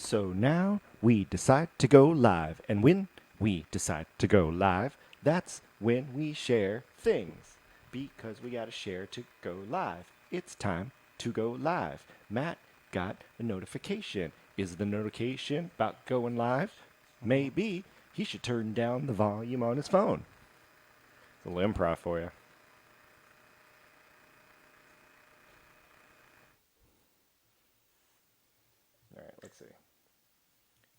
So now we decide to go live. And when we decide to go live, that's when we share things. Because we got to share to go live. It's time to go live. Matt got a notification. Is the notification about going live? Maybe he should turn down the volume on his phone. It's a little improv for you. All right, let's see. I'm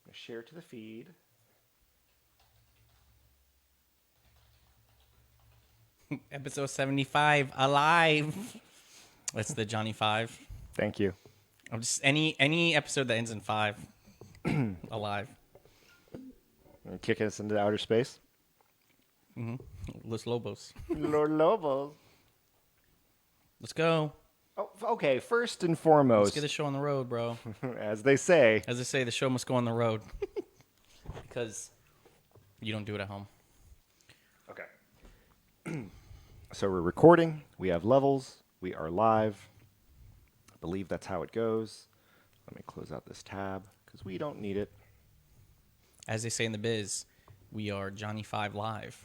going to share to the feed. Episode 75, alive. That's the Johnny 5. Thank you. I'm just any episode that ends in 5, alive. And kicking us into outer space. Los Lobos. Lord Lobos. Let's go. Oh, okay, first and foremost, Let's get the show on the road, bro. as they say, As they say, the show must go on the road. Because you don't do it at home. okay. So we're recording. We have levels. We are live. I believe that's how it goes. Let me close out this tab because we don't need it. As they say in the biz, we are Johnny 5 live.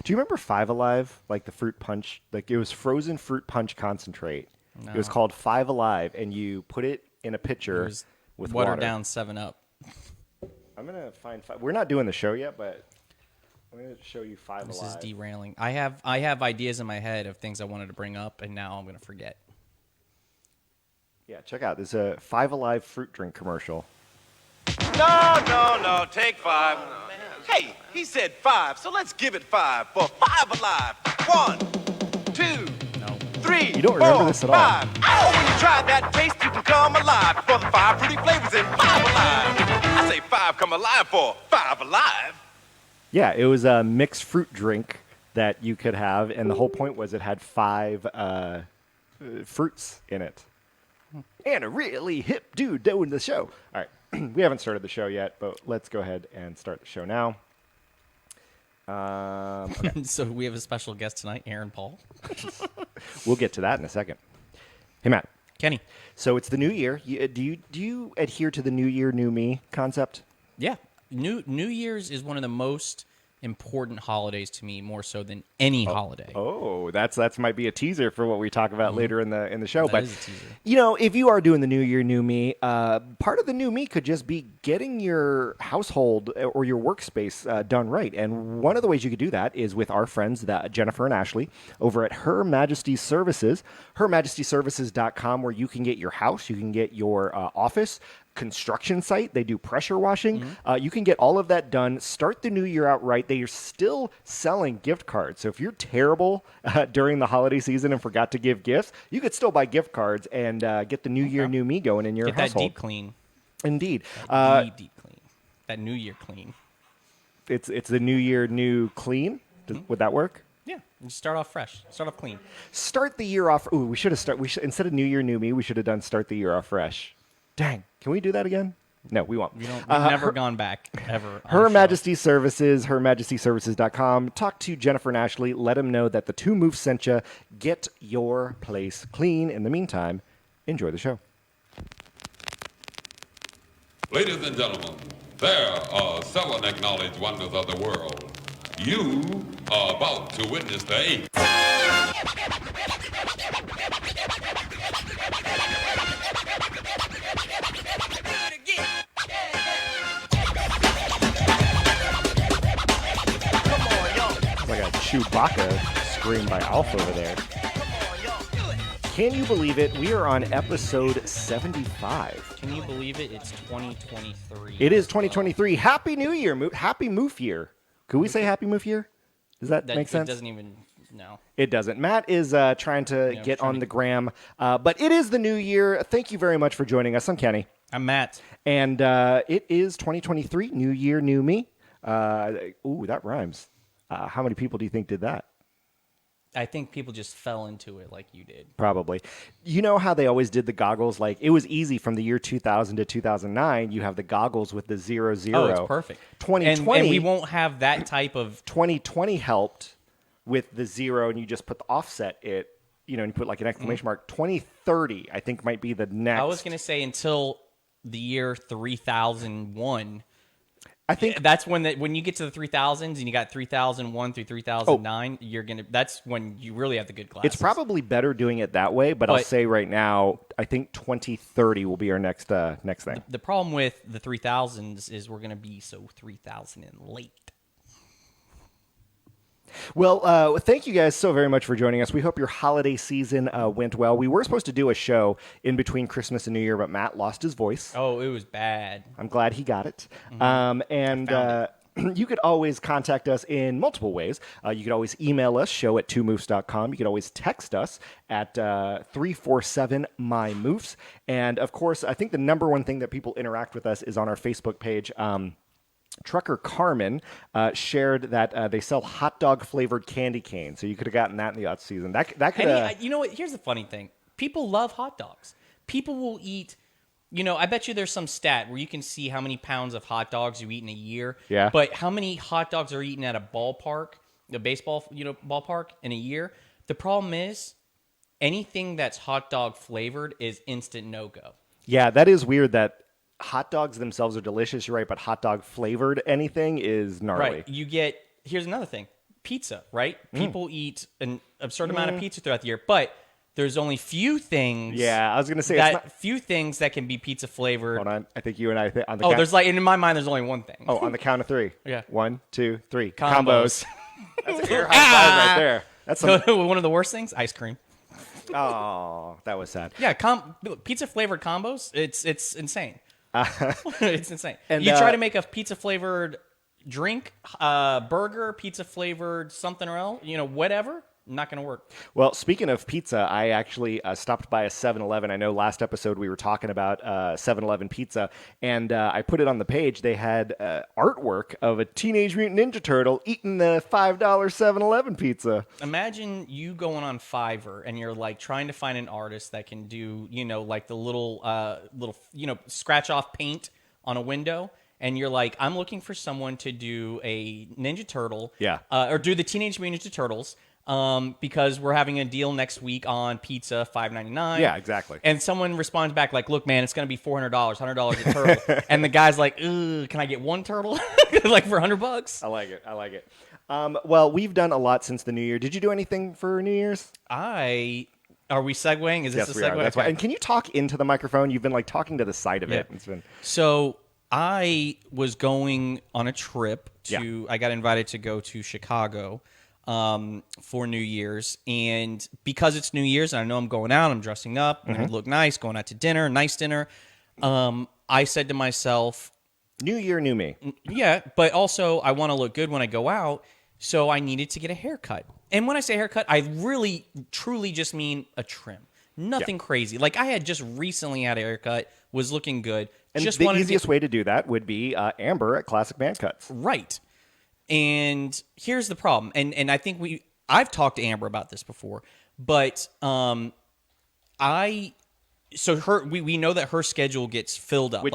Do you remember Five Alive? Like the fruit punch? Like it was frozen fruit punch concentrate. No. It was called Five Alive, and you put it in a It pitcher was with watered water. down 7-Up. I'm going to find five. We're not doing the show yet, but I'm going to show you Five This Alive. is derailing. I have ideas in my head of things I wanted to bring up, and now I'm going to forget. Yeah, check out. There's a Five Alive fruit drink commercial. No, take 5. Hey, he said 5, so let's give it 5 for 5 Alive. 1, 2, No. 3, You don't remember 4, this at all. 5. Oh, when you try that taste, you can come alive for the 5 fruity flavors in 5 Alive. I say 5 come alive for 5 Alive. Yeah, it was a mixed fruit drink that you could have, and the whole point was it had 5 fruits in it. And a really hip dude doing the show. All right, we haven't started the show yet, but let's go ahead and start the show now. Okay. So we have a special guest tonight, Aaron Paul. We'll get to that in a second. Hey, Matt. Kenny. So it's the new year. Do you adhere to the new year, new me concept? Yeah. New Year's is one of the most important holidays to me, more so than any holiday. Oh, that's might be a teaser for what we talk about later in the show. That But is a teaser. you know, if you are doing the new year, new me, part of the new me could just be getting your household or your workspace done right. And one of the ways you could do that is with our friends, Jennifer and Ashley, over at Her Majesty Services, HerMajestyServices.com, where you can get your house, you can get your office. Construction site. They do pressure washing. You can get all of that done. Start the new year out right. They are still selling gift cards. So if you're terrible during the holiday season and forgot to give gifts, you could still buy gift cards and get the new year, new me going in your Get household. that deep clean. Indeed. Deep clean. That New Year clean. It's the new year, new clean. Would that work? Yeah. Just start off fresh. Start off clean. Start the year off. Ooh, we should have instead of new year, new me, we should have done start the year off fresh. Dang. Can we do that again? No, we won't. We've never gone back, ever. on Her a show. Majesty Services, HerMajestyServices.com. Talk to Jennifer and Ashley. Let them know that the two moves sent you. Get your place clean. In the meantime, enjoy the show. Ladies and gentlemen, there are 7 acknowledged wonders of the world. You are about to witness the 8th. It's like a Chewbacca scream by Alf over there. Can you believe it? We are on episode 75. Can you believe it? It's 2023. It is 2023. Happy New Year. Happy Moof Year. Could we say Happy Moof Year? Does that make sense? It doesn't even. No. It doesn't. Matt is trying to get trying on to- the gram, but it is the new year. Thank you very much for joining us. I'm Kenny. I'm Matt. And it is 2023, new year, new me. Ooh, that rhymes. How many people do you think did that? I think people just fell into it like you did. Probably. You know how they always did the goggles? Like, it was easy from the year 2000 to 2009. You have the goggles with the 00. Oh, it's perfect. 2020, and we won't have that type of. 2020 helped with the 0, and you just put the offset and you put like an exclamation mark. 2030, I think, might be the next. I was going to say until the year 3001. I think That's when you get to the 3000s and you got 3001 through 3009, that's when you really have the good classes. it's probably better doing it that way, but I'll But- say right now, I think 2030 will be our next thing. The problem with the 3000s is we're going to be so 3000 and late. Well, thank you guys so very much for joining us. We hope your holiday season went well. We were supposed to do a show in between Christmas and New Year, but Matt lost his voice. Oh, it was bad. I'm glad he got it. found You could always contact us in multiple ways. You could always email us, show@twomoofs.com. You could always text us at 347-MY-MOOFs. And, of course, I think the number one thing that people interact with us is on our Facebook page. Trucker Carmen shared that they sell hot dog flavored candy cane, so you could have gotten that in the off season. That could You know what? Here's the funny thing. People love hot dogs. People will eat. I bet you there's some stat where you can see how many pounds of hot dogs you eat in a year. Yeah. But how many hot dogs are eaten at a ballpark, the baseball, ballpark in a year? The problem is anything that's hot dog flavored is instant no-go. Yeah, that is weird that hot dogs themselves are delicious, you're right, but hot dog flavored anything is gnarly. Right. Here's another thing. Pizza, right? People eat an absurd amount of pizza throughout the year, but there's only few things. Yeah, I was going to say that it's not... few things that can be pizza flavored. Hold on. I think you and I... on the Oh, count... there's in my mind, there's only one thing. Oh, on the count of three. Yeah. 1, 2, 3. Combos. That's an air high five right there. That's some... One of the worst things, ice cream. Oh, that was sad. Yeah, pizza flavored combos. It's insane. It's insane. And, you try to make a pizza flavored drink, burger, pizza flavored something or else, whatever. Not going to work. Well, speaking of pizza, I actually stopped by a 7-Eleven. I know last episode we were talking about 7-Eleven pizza, and I put it on the page. They had artwork of a Teenage Mutant Ninja Turtle eating the $5 7-Eleven pizza. Imagine you going on Fiverr and you're like trying to find an artist that can do, like the little, scratch off paint on a window. And you're like, I'm looking for someone to do a Ninja Turtle. Yeah. Or do the Teenage Mutant Ninja Turtles. Because we're having a deal next week on pizza, $5.99. Yeah, exactly. And someone responds back like, "Look, man, it's going to be $400, $100 a turtle." And the guy's like, "Ugh, can I get one turtle, like for $100?" I like it. Well, we've done a lot since the New Year. Did you do anything for New Year's? Are we segueing? Is this Yes, a we segue? are. That's why. Okay. And can you talk into the microphone? You've been like talking to the side of it. Yeah. It's been... So I was going on a trip to. I got invited to go to Chicago. For New Year's, and because it's New Year's and I know I'm going out, I'm dressing up, and I look nice, going out to dinner, nice dinner. I said to myself, New Year, new me. yeah, but also I want to look good when I go out, so I needed to get a haircut. And when I say haircut, I really, truly just mean a trim. Nothing crazy. Like I had just recently had a haircut, was looking good. And just the wanted easiest way to do that would be Amber at Classic Man Cuts. Right. And here's the problem. And I think I've talked to Amber about this before, but we know that her schedule gets filled up.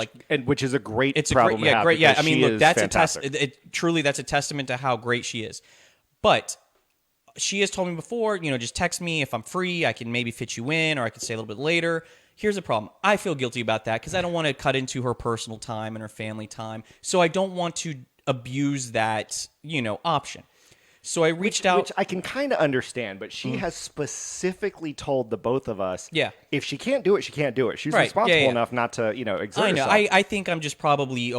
Which is a great it's problem a to have. great, yeah. I because mean, she look, is that's fantastic. truly that's a testament to how great she is. But she has told me before, just text me if I'm free. I can maybe fit you in, or I can stay a little bit later. Here's the problem. I feel guilty about that because I don't want to cut into her personal time and her family time. So I don't want to abuse that, option. So I reached out. Which I can kind of understand, but she has specifically told the both of us, if she can't do it, she can't do it. She's responsible enough not to, exert I know. herself. I think I'm just probably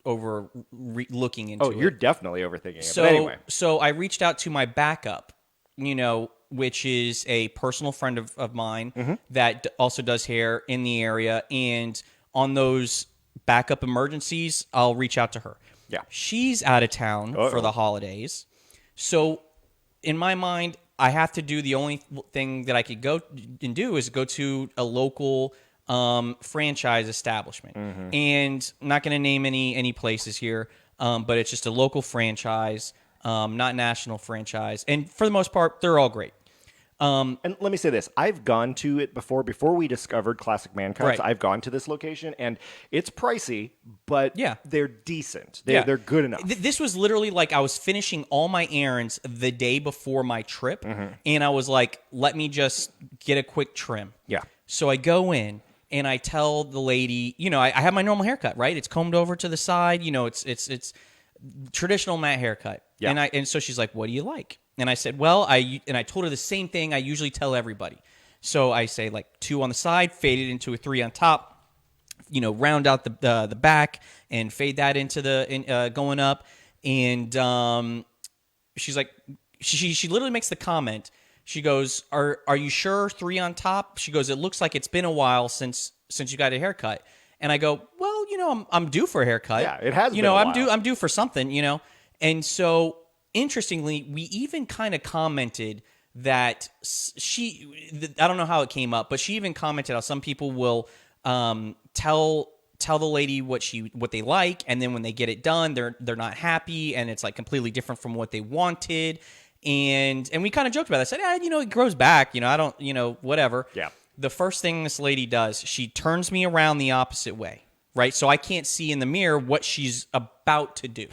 looking into it. Oh, you're definitely overthinking it. So, but anyway. So I reached out to my backup, which is a personal friend of mine that also does hair in the area. And on those backup emergencies, I'll reach out to her. Yeah. She's out of town for the holidays. So in my mind, I have to do the only thing that I could go and do is go to a local franchise establishment. And I'm not going to name any places here, but it's just a local franchise, not national franchise. And for the most part, they're all great. And let me say this. I've gone to it before we discovered Classic Man Cuts. Right. I've gone to this location, and it's pricey, but they're decent. They're good enough. This was literally like I was finishing all my errands the day before my trip, and I was like, let me just get a quick trim. Yeah. So I go in, and I tell the lady, I have my normal haircut, right? It's combed over to the side, it's traditional Matt haircut. Yeah. And so she's like, "What do you like?" And I said, "Well, I told her the same thing I usually tell everybody." So I say like 2 on the side, fade it into a 3 on top, round out the back and fade that into the going up. And she's like, she literally makes the comment. She goes, "Are you sure 3 on top?" She goes, "It looks like it's been a while since you got a haircut." And I go, "Well, I'm due for a haircut. Yeah, it has been a I'm while. I'm due for something, And so interestingly, we even kind of commented that I don't know how it came up, but she even commented how some people will tell the lady what they like, and then when they get it done, they're not happy, and it's like completely different from what they wanted. And we kind of joked about it. I said, it grows back. I don't, whatever. Yeah. The first thing this lady does, she turns me around the opposite way, right? So I can't see in the mirror what she's about to do.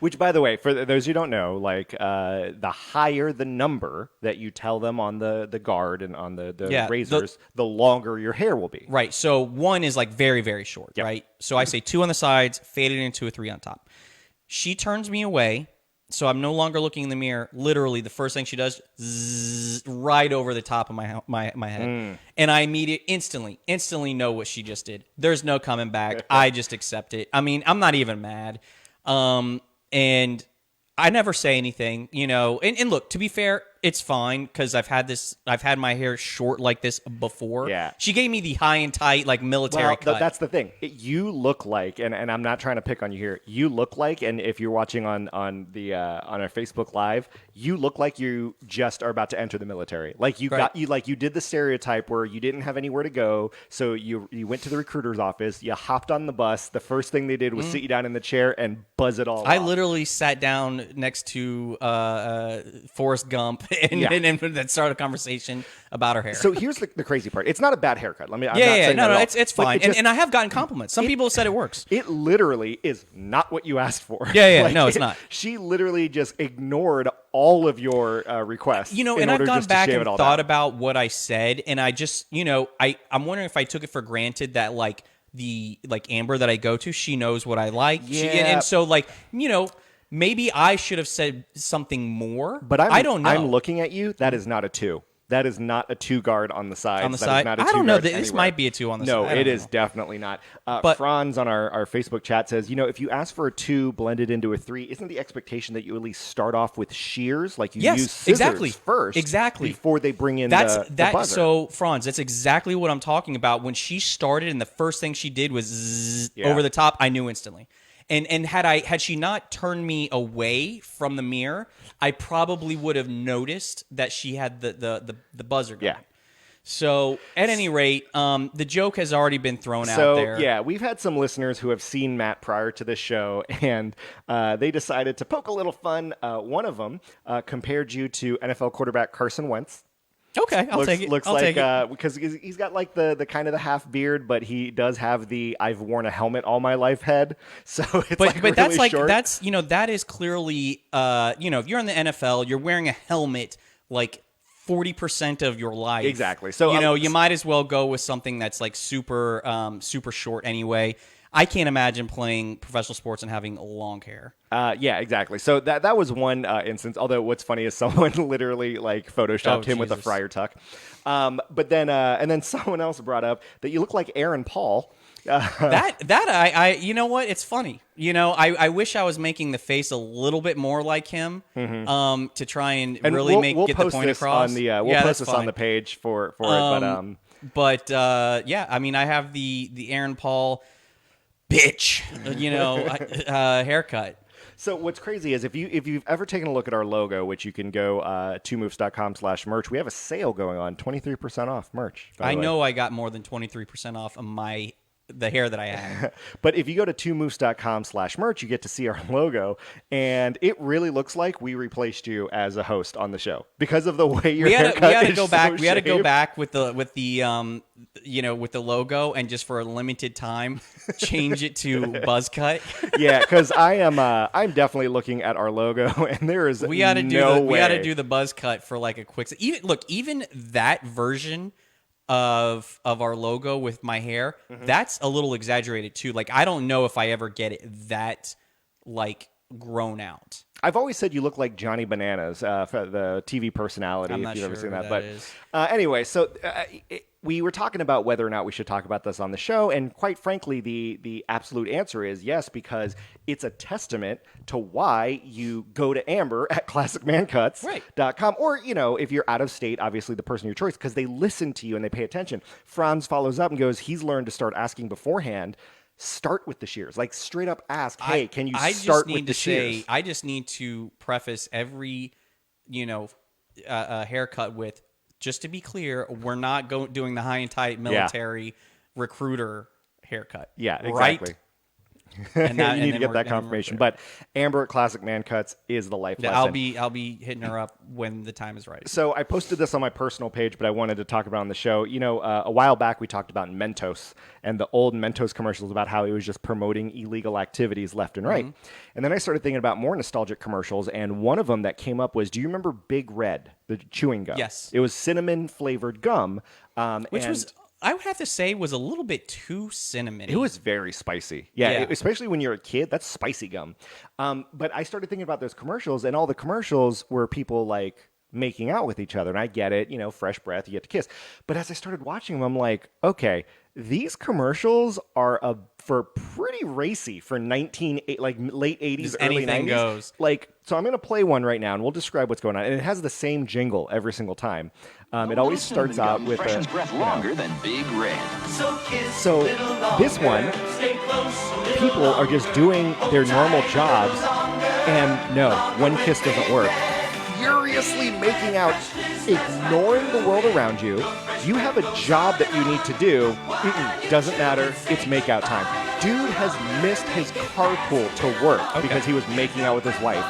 Which, by the way, for those who don't know, like the higher the number that you tell them on the guard and on the razors, the longer your hair will be. Right. So 1 is like very, very short, Yep. right? So I say 2 on the sides, fade it into a 3 on top. She turns me away, so I'm no longer looking in the mirror. Literally, the first thing she does, zzz, right over the top of my head. And I instantly know what she just did. There's no coming back. I just accept it. I mean, I'm not even mad. And I never say anything, and look, to be fair, it's fine because I've had my hair short like this before. Yeah. She gave me the high and tight, like military cut. That's the thing. You look like, and I'm not trying to pick on you here. You look like, and if you're watching on our Facebook Live, you look like you just are about to enter the military. Like you did the stereotype where you didn't have anywhere to go, so you went to the recruiter's office. You hopped on the bus. The first thing they did was sit you down in the chair and buzz it all. I off. literally sat down next to Forrest Gump and then started a conversation about her hair. So here's the crazy part. It's not a bad haircut. I'm not yeah, saying that at all. it's But fine. it just- And I have gotten compliments. Some people have said it works. It literally is not what you asked for. Yeah, no, it's not. She literally just ignored all of your requests. And in I've order gone just to back shave and it all thought down. about what I said, and I just, I'm wondering if I took it for granted that like the Amber that I go to, she knows what I like. Yeah. And so maybe I should have said something more. But I don't know. I'm looking at you. That is not a 2. That is not a 2 guard on the side. On the That side? is not a I 2 don't know. guard This anywhere. might be a 2 on the No, side. I it don't is know. definitely not. But- Franz on our Facebook chat says, if you ask for a 2 blended into a 3, isn't the expectation that you at least start off with shears, like you Yes, use scissors exactly. first, Exactly. before they bring in the buzzer? So Franz, that's exactly what I'm talking about. When she started and the first thing she did was zzz, over the top, I knew instantly. And had she not turned me away from the mirror, I probably would have noticed that she had the buzzer going. Yeah. So at any rate, the joke has already been thrown out So, there. yeah, we've had some listeners who have seen Matt prior to this show, and they decided to poke a little fun. One of them compared you to NFL quarterback Carson Wentz. Okay, I'll take it. Looks I'll like take it. because he's got like the kind of the half beard, but he does have the I've worn a helmet all my life head. So it's But really that's like short. that's that is clearly if you're in the NFL, you're wearing a helmet like 40% of your life. Exactly. So, you might as well go with something that's like super super short anyway. I can't imagine playing professional sports and having long hair. Yeah, exactly. So that was one instance. Although what's funny is someone literally like photoshopped him with a Jesus. friar tuck. But then and then someone else brought up that you look like Aaron Paul. I you know what? It's funny. I wish I was making the face a little bit more like him to try and really we'll get the post point this across. on the we'll Yeah, post that's this on fine. the page for it. But yeah, I mean, I have the Aaron Paul bitch, haircut. So what's crazy is if you've ever taken a look at our logo, which you can go 2moves.com/merch, we have a sale going on, 23% off merch. by the I way. know I got more than 23% off of the hair that I have. But if you go to 2moves.com/merch, you get to see our logo, and it really looks like we replaced you as a host on the show because of the way your haircut We had to is go back. so We had to go shaved. back with the with the logo and just for a limited time change it to buzz cut. Yeah, because I'm definitely looking at our logo, and there is We got to no way. do the buzz cut for like a quick. Even that version of our logo with my hair, that's a little exaggerated too. Like, I don't know if I ever get it that like grown out. I've always said you look like Johnny Bananas, for the TV personality. I'm if not you've ever sure seen who that, that is. Anyway, so we were talking about whether or not we should talk about this on the show, and quite frankly, the absolute answer is yes, because it's a testament to why you go to Amber at ClassicManCuts.com, or if you're out of state, obviously the person of your choice, because they listen to you and they pay attention. Franz follows up and goes, he's learned to start asking beforehand. Start with the shears. Like, straight up ask, hey, can you start with the shears? I just need to preface every, haircut with, just to be clear, we're not doing the high and tight military recruiter haircut. Yeah, right? exactly. And that, you need to get that confirmation. But Amber at Classic Man Cuts is the life lesson. I'll be hitting her up when the time is right. So I posted this on my personal page, but I wanted to talk about it on the show. A while back we talked about Mentos and the old Mentos commercials about how it was just promoting illegal activities left and right. And then I started thinking about more nostalgic commercials, and one of them that came up was, do you remember Big Red, the chewing gum? Yes. It was cinnamon flavored gum. Which was, I would have to say, was a little bit too cinnamon. It was very spicy. Yeah. Especially when you're a kid, that's spicy gum. But I started thinking about those commercials, and all the commercials were people like making out with each other. And I get it, fresh breath, you get to kiss. But as I started watching them, I'm like, okay, these commercials are for pretty racy for late 80s, early anything 90s. Goes. So I'm going to play one right now, and we'll describe what's going on. And it has the same jingle every single time. It always starts out with freshens breath longer than Big Red. So this one, people are just doing their normal jobs, and no, one kiss doesn't work. Furiously making out, ignoring the world around you. You have a job that you need to do. Doesn't matter. It's makeout time. Dude has missed his carpool to work because he was making out with his wife.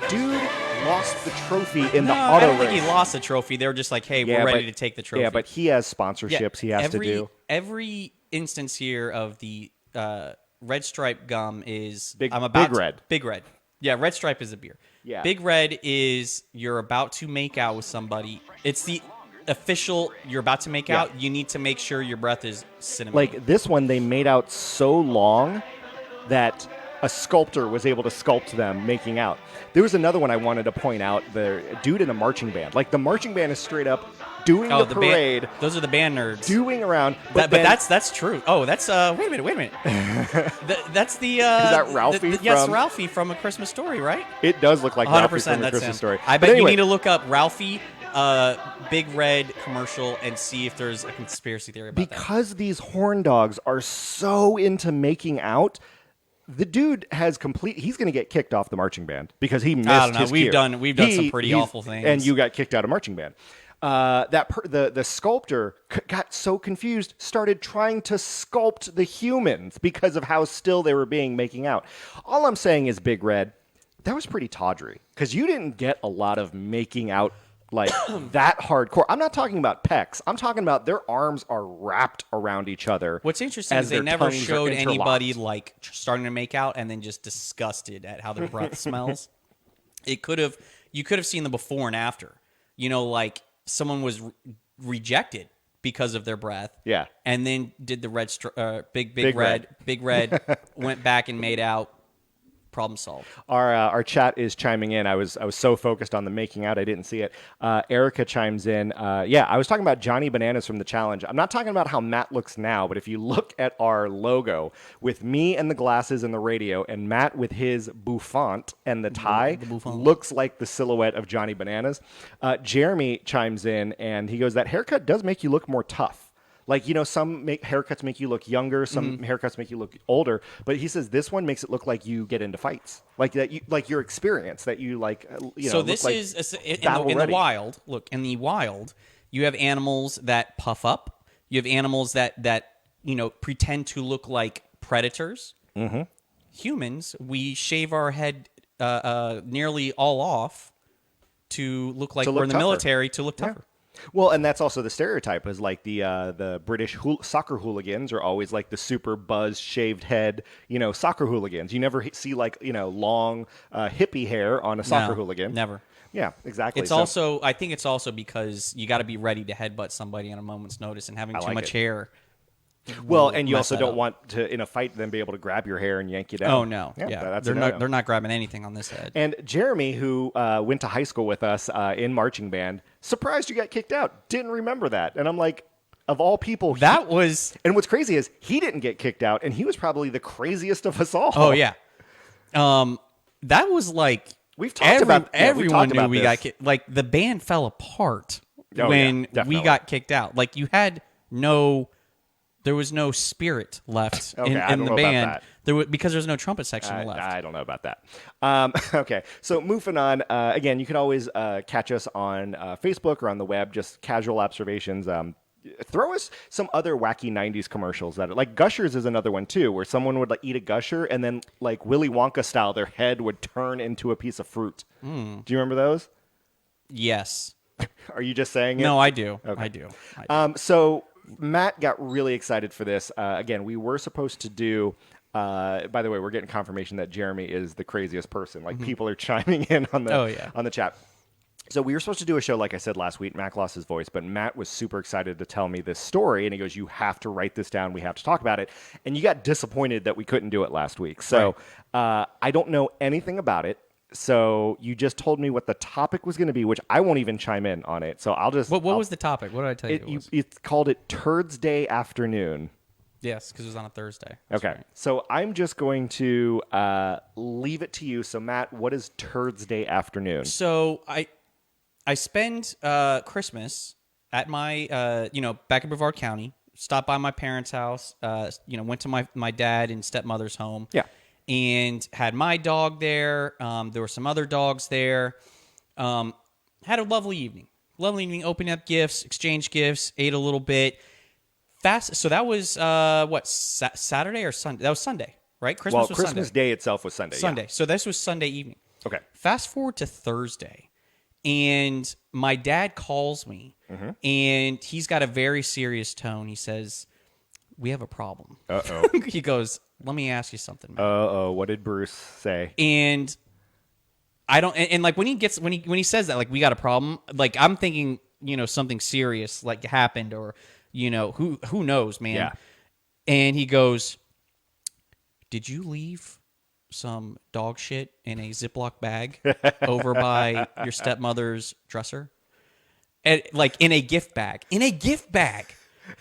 Dude lost the trophy in the auto race. I don't think he lost the trophy. They were just like, hey, we're ready to take the trophy. Yeah, but he has sponsorships he has to do. Every instance here of the Red Stripe gum is... Big Red. Big Red. Yeah, Red Stripe is a beer. Yeah. Big Red is you're about to make out with somebody. It's the official, you're about to make out. You need to make sure your breath is cinnamon. Like this one, they made out so long that a sculptor was able to sculpt them making out. There was another one I wanted to point out. The dude in a marching band. Like, the marching band is straight up doing the parade. Those are the band nerds. Doing around. But that's true. Oh, that's wait a minute. That's the is that Ralphie? Yes, Ralphie from A Christmas Story, right? It does look like 100%. Ralphie from A That's Christmas him. Story. I But bet anyway, you need to look up Ralphie Big Red commercial and see if there's a conspiracy theory about that. Because these horn dogs are so into making out, the dude has he's going to get kicked off the marching band because he missed I don't know. his We've cue. done some pretty awful things, and you got kicked out of marching band. The sculptor got so confused, started trying to sculpt the humans because of how still they were making out. All I'm saying is, Big Red, that was pretty tawdry because you didn't get a lot of making out like that hardcore. I'm not talking about pecs. I'm talking about their arms are wrapped around each other. What's interesting is they never showed anybody like starting to make out and then just disgusted at how their breath smells. You could have seen the before and after. Like someone was rejected because of their breath. Yeah. And then did the Big Red went back and made out. Problem solved. Our chat is chiming in. I was so focused on the making out, I didn't see it. Erica chimes in. I was talking about Johnny Bananas from the challenge. I'm not talking about how Matt looks now, but if you look at our logo with me and the glasses and the radio, and Matt with his bouffant and the tie, looks like the silhouette of Johnny Bananas. Jeremy chimes in, and he goes, that haircut does make you look more tough. Like, some haircuts make you look younger, some haircuts make you look older, but he says this one makes it look like you get into fights, like that, like your experience that you like. So this like is in the wild. Look, in the wild, you have animals that puff up. You have animals that pretend to look like predators. Mm-hmm. Humans, we shave our head nearly all off to look like we're in the military to look tougher. Well, and that's also the stereotype, is like the British soccer hooligans are always like the super buzz shaved head, soccer hooligans. You never see long hippie hair on a soccer hooligan. Never. Yeah, exactly. It's So- also, I think it's also because you got to be ready to headbutt somebody on a moment's notice, and having too like much it. hair. well, will and you mess also that don't up. want to in a fight then be able to grab your hair and yank you down. Oh no, yeah, yeah, that's they're a not. no-no. They're not grabbing anything on this head. And Jeremy, who went to high school with us in marching band, surprised you got kicked out. Didn't remember that, and I'm like, of all people, That was. And what's crazy is he didn't get kicked out, and he was probably the craziest of us all. Oh yeah. That was like We've talked about- yeah, we've everyone talked knew about we this. got kicked. Like the band fell apart Oh, when yeah, definitely. we got kicked out. Like you had no. There was no spirit left Okay, I in don't the know about band. that. There was, because there's no trumpet section left. I don't know about that. Okay, so moving on. Again, you can always catch us on Facebook or on the web, just casual observations. Throw us some other wacky 90s commercials that are like Gushers is another one too, where someone would like eat a Gusher and then like Willy Wonka style, their head would turn into a piece of fruit. Do you remember those? Yes. Are you just saying it? No, I do. Okay. I do. So Matt got really excited for this. Again, we were supposed to do. By the way, we're getting confirmation that Jeremy is the craziest person. Like people are chiming in on the Oh, yeah. on the chat. So we were supposed to do a show, like I said last week. Matt lost his voice, but Matt was super excited to tell me this story, and he goes, "You have to write this down. We have to talk about it." And you got disappointed that we couldn't do it last week. So I don't know anything about it. So you just told me what the topic was going to be, which I won't even chime in on it. So I'll just. What I'll- was the topic? What did I tell you? It was? It's called it Turds Day Afternoon. Yes, because it was on a Thursday. That's Okay, right. so I'm just going to leave it to you. So Matt, what is Turds Day Afternoon? So I spend Christmas at my back in Brevard County. Stopped by my parents' house. Went to my dad and stepmother's home. Yeah. And had my dog there. There were some other dogs there. Had a lovely evening. Opened up gifts, exchanged gifts, ate a little bit. So that was Saturday or Sunday? That was Sunday, right? Christmas was Christmas Sunday. Day itself was Sunday. yeah. Sunday. So this was Sunday evening. Okay. Fast forward to Thursday, and my dad calls me, and he's got a very serious tone. He says, "We have a problem." Uh-oh. He goes, "Let me ask you something, man." Uh-oh. What did Bruce say? And I don't. And like when he says that, like, we got a problem. Like I'm thinking, something serious like happened, or who knows, man. Yeah. And he goes, "Did you leave some dog shit in a Ziploc bag over by your stepmother's dresser?" And like in a gift bag.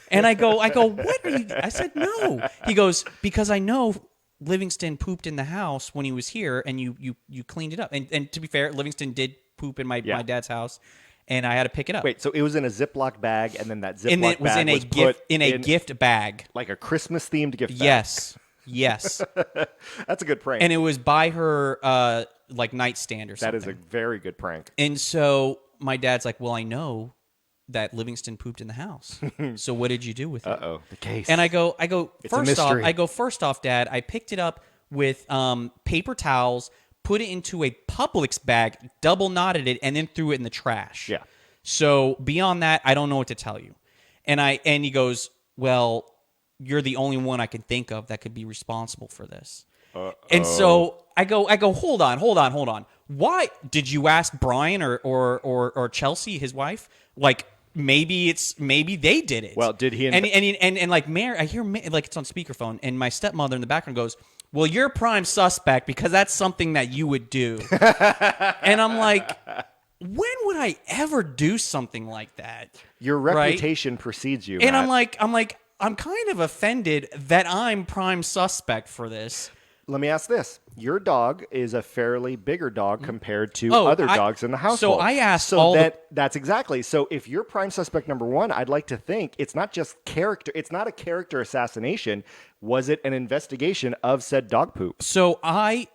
And I go, "What are you?" I said, "No." He goes, "Because I know Livingston pooped in the house when he was here, and you cleaned it up." And to be fair, Livingston did poop in my dad's house, and I had to pick it up. Wait, so it was in a Ziploc bag, and then that Ziploc and it was bag in a was gift put in a gift bag. like a Christmas-themed gift bag. Yes. That's a good prank. And it was by her like nightstand or something. That is a very good prank. And so my dad's like, "Well, I know that Livingston pooped in the house. So what did you do with it?" Uh-oh, the case. And I go, It's a first off, Dad, I picked it up with paper towels, put it into a Publix bag, double knotted it, and then threw it in the trash. Yeah. So beyond that, I don't know what to tell you. And he goes, "Well, you're the only one I can think of that could be responsible for this." And so I go, hold on. Why did you ask Brian or Chelsea, his wife? Like maybe they did it. Well, did he? And like Mary, I hear like it's on speakerphone, and my stepmother in the background goes, "Well, you're a prime suspect because that's something that you would do." And I'm like, when would I ever do something like that? Your Right? reputation precedes you, And Matt. I'm kind of offended that I'm prime suspect for this. Let me ask this. Your dog is a fairly bigger dog compared to other dogs in the household. So I asked So all that's exactly. So if you're prime suspect number one, I'd like to think it's not just character. It's not a character assassination. Was it an investigation of said dog poop? So I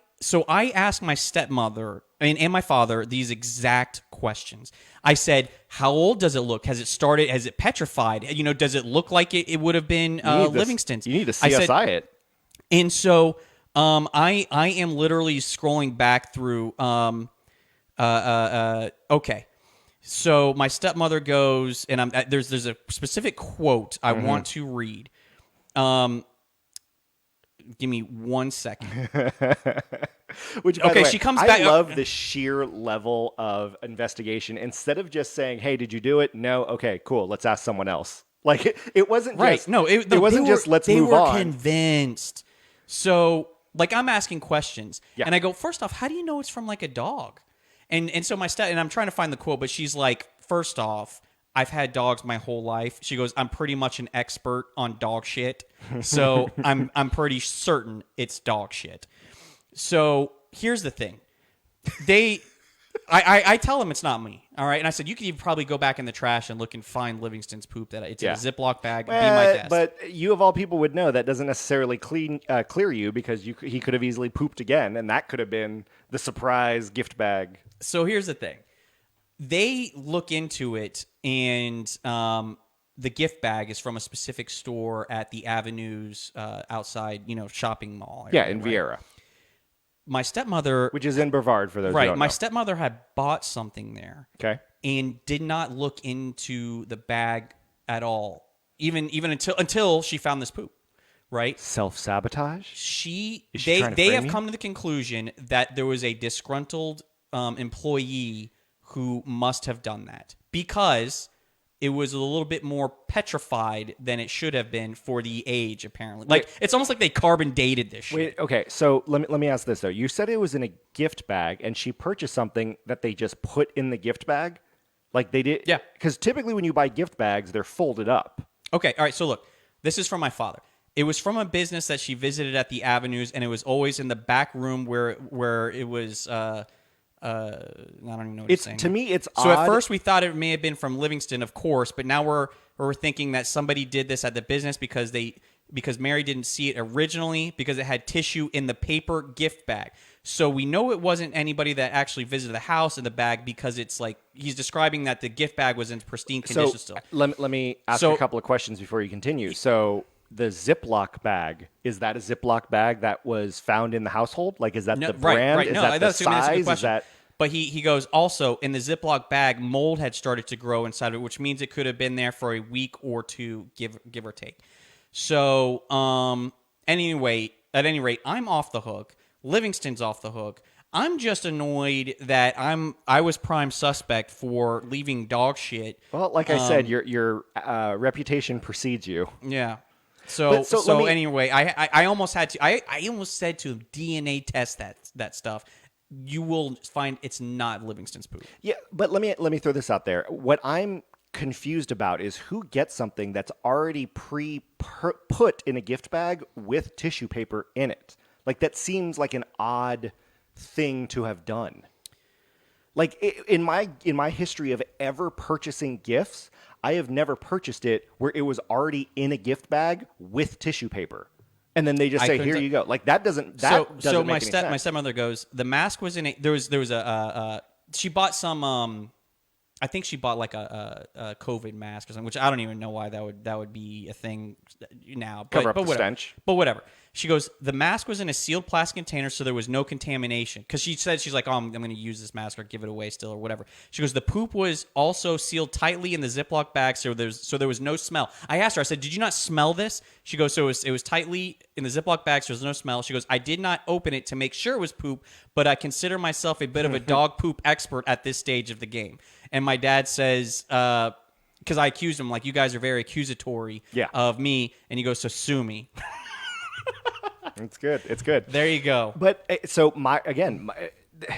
asked my stepmother and my father these exact questions. I said, "How old does it look? Has it started? Has it petrified? Does it look like it would have been Livingston's?" You need to I CSI said, it. And so I am literally scrolling back through. Okay. So my stepmother goes, and there's a specific quote I want to read. Give me 1 second. Which, by Okay, the way, she comes I back- love the sheer level of investigation. Instead of just saying, "Hey, did you do it?" No. Okay, cool. Let's ask someone else. Like it wasn't Right. just No, it they wasn't were- just let's they move were on. convinced. So, like, I'm asking questions, Yeah. and I go, first off, how do you know it's from like a dog? And so and I'm trying to find the quote, but she's like, first off, I've had dogs my whole life. She goes, I'm pretty much an expert on dog shit, so I'm pretty certain it's dog shit. So here's the thing, I tell them it's not me, all right? And I said, you could even probably go back in the trash and look and find Livingston's poop that it's in a Ziploc bag. Be my guest. But you of all people would know that doesn't necessarily clear you because he could have easily pooped again, and that could have been the surprise gift bag. So here's the thing. They look into it, and the gift bag is from a specific store at the Avenues outside, shopping mall. Yeah, area, in right? Vieira, My stepmother, which is in Brevard for those who right? don't My know. stepmother had bought something there, Okay. and did not look into the bag at all, even until she found this poop, right? Self-sabotage? Is she They trying to frame have you? come to the conclusion that there was a disgruntled employee who must have done that because it was a little bit more petrified than it should have been for the age, apparently. Like, it's almost like they carbon dated this shit. Wait, okay, so let me ask this, though. You said it was in a gift bag, and she purchased something that they just put in the gift bag? Like they did? Yeah. Because typically when you buy gift bags, they're folded up. Okay, all right, so look, this is from my father. It was from a business that she visited at the Avenues, and it was always in the back room where it was. I don't even know what It's it's saying. to me, it's So odd. at first we thought it may have been from Livingston, of course, but now we're thinking that somebody did this at the business because Mary didn't see it originally because it had tissue in the paper gift bag. So we know it wasn't anybody that actually visited the house in the bag because it's like he's describing that the gift bag was in pristine condition still. Let me ask So- a couple of questions before you continue. So the Ziploc bag, is that a Ziploc bag that was found in the household? Like, is that the brand? Right. Is No, that the that's a good size? Is question. that But he goes, also, in the Ziploc bag, mold had started to grow inside of it, which means it could have been there for a week or two, give or take. So, anyway, at any rate, I'm off the hook. Livingston's off the hook. I'm just annoyed that I was prime suspect for leaving dog shit. well, like I said, your reputation precedes you. Yeah. So But so let me- anyway, I almost had to. I almost said to DNA test that stuff. You will find it's not Livingston's poop. Yeah, but let me throw this out there. What I'm confused about is who gets something that's already put in a gift bag with tissue paper in it. Like that seems like an odd thing to have done. Like in my history of ever purchasing gifts, I have never purchased it where it was already in a gift bag with tissue paper. And then they just say, "Here you go." Like that doesn't So make any my sense. stepmother goes, the mask was in a there was a she bought some I think she bought like a COVID mask or something, which I don't even know why that would be a thing now. But, Cover up but the whatever. stench. But whatever. She goes, the mask was in a sealed plastic container, so there was no contamination. Because she said, she's like, oh, I'm going to use this mask or give it away still or whatever. She goes, the poop was also sealed tightly in the Ziploc bag, so there was no smell. I asked her, I said, did you not smell this? She goes, so it was tightly in the Ziploc bag, so there's no smell. She goes, I did not open it to make sure it was poop, but I consider myself a bit of a dog poop expert at this stage of the game. And my dad says, because I accused him, like, you guys are very accusatory of me, and he goes, so sue me. It's good. It's good. There you go. But so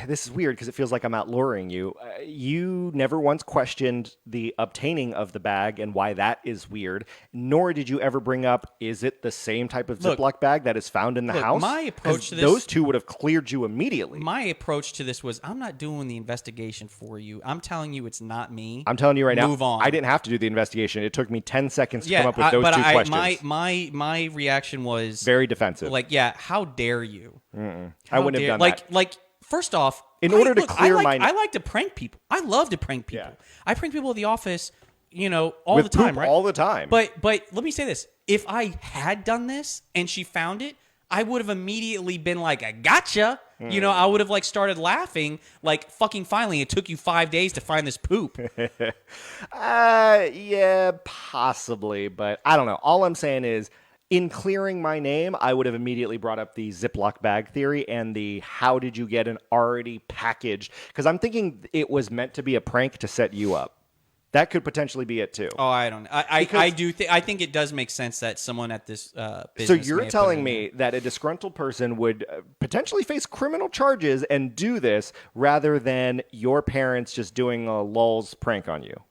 this is weird because it feels like I'm outluring you. You never once questioned the obtaining of the bag and why that is weird, nor did you ever bring up, is it the same type of Ziploc bag that is found in the house? My approach to this, those two would have cleared you immediately. My approach to this was, I'm not doing the investigation for you. I'm telling you it's not me. I'm telling you right now, Move on. I didn't have to do the investigation. It took me 10 seconds to come up with those but two questions. My reaction was Very defensive. like, yeah, how dare you? I wouldn't have done that. Like, first off, In order to clear I my- like to prank people. I love to prank people. Yeah. I prank people at the office, all With the time, poop right? all the time. But let me say this: if I had done this and she found it, I would have immediately been like, "I gotcha." I would have like started laughing, like, "Fucking finally! It took you 5 days to find this poop." Yeah, possibly, but I don't know. All I'm saying is In clearing my name, I would have immediately brought up the Ziploc bag theory and the how did you get an already packaged, because I'm thinking it was meant to be a prank to set you up. That could potentially be it too. Oh, I don't know. I think it does make sense that someone at this So business you're may have put it telling in me that a disgruntled person would potentially face criminal charges and do this rather than your parents just doing a lulz prank on you? there.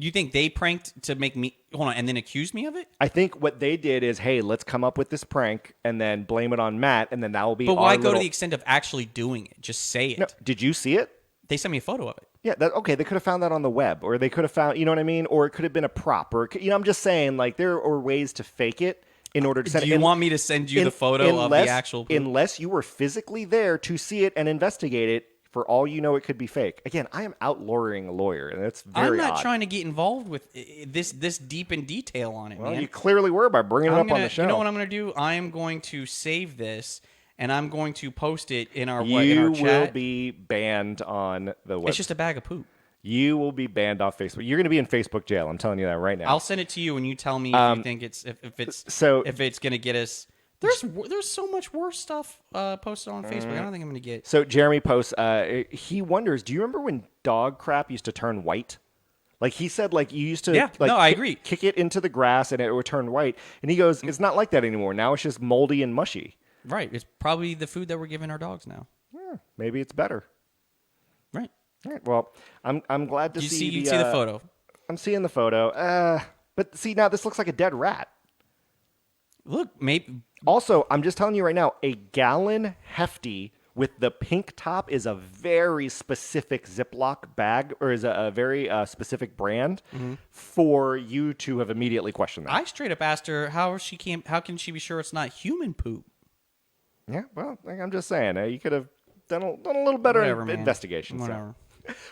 You think they pranked to make me hold on and then accuse me of it? I think what they did is, hey, let's come up with this prank and then blame it on Matt, and then that will be. But why our go to little- the extent of actually doing it? Just say it. No, did you see it? They sent me a photo of it. Yeah, okay, they could have found that on the web, or they could have found, you know what I mean? Or it could have been a prop, or, I'm just saying, like, there are ways to fake it in order to send Do it. you want me to send you the photo of the actual poop? Unless you were physically there to see it and investigate it, for all you know, it could be fake. Again, I am out-lawyering a lawyer, and that's I'm very not odd. trying to get involved with this deep in detail on it, Well, man. you clearly were by bringing it up on the show. You know what I'm going to do? I am going to save this, and I'm going to post it in our You in our will chat. be banned on the web. It's just a bag of poop. You will be banned off Facebook. You're going to be in Facebook jail. I'm telling you that right now. I'll send it to you, and you tell me if you think it's if it's going to get us. There's so much worse stuff posted on Facebook. I don't think I'm going to get. So Jeremy posts, he wonders, do you remember when dog crap used to turn white? Like he said, like you used to Yeah, like, no, I agree. kick it into the grass and it would turn white. And he goes, it's not like that anymore. Now it's just moldy and mushy. Right, it's probably the food that we're giving our dogs now. Maybe it's better. Right. All right, well, I'm glad to You see see the photo. I'm seeing the photo. But see, now this looks like a dead rat. Look, maybe Also, I'm just telling you right now, a gallon hefty with the pink top is a very specific Ziploc bag, or is a very specific brand for you to have immediately questioned that. I straight up asked her how can she be sure it's not human poop? Yeah, well, I'm just saying, you could have done a little better Whatever, man. investigation. so. Whatever.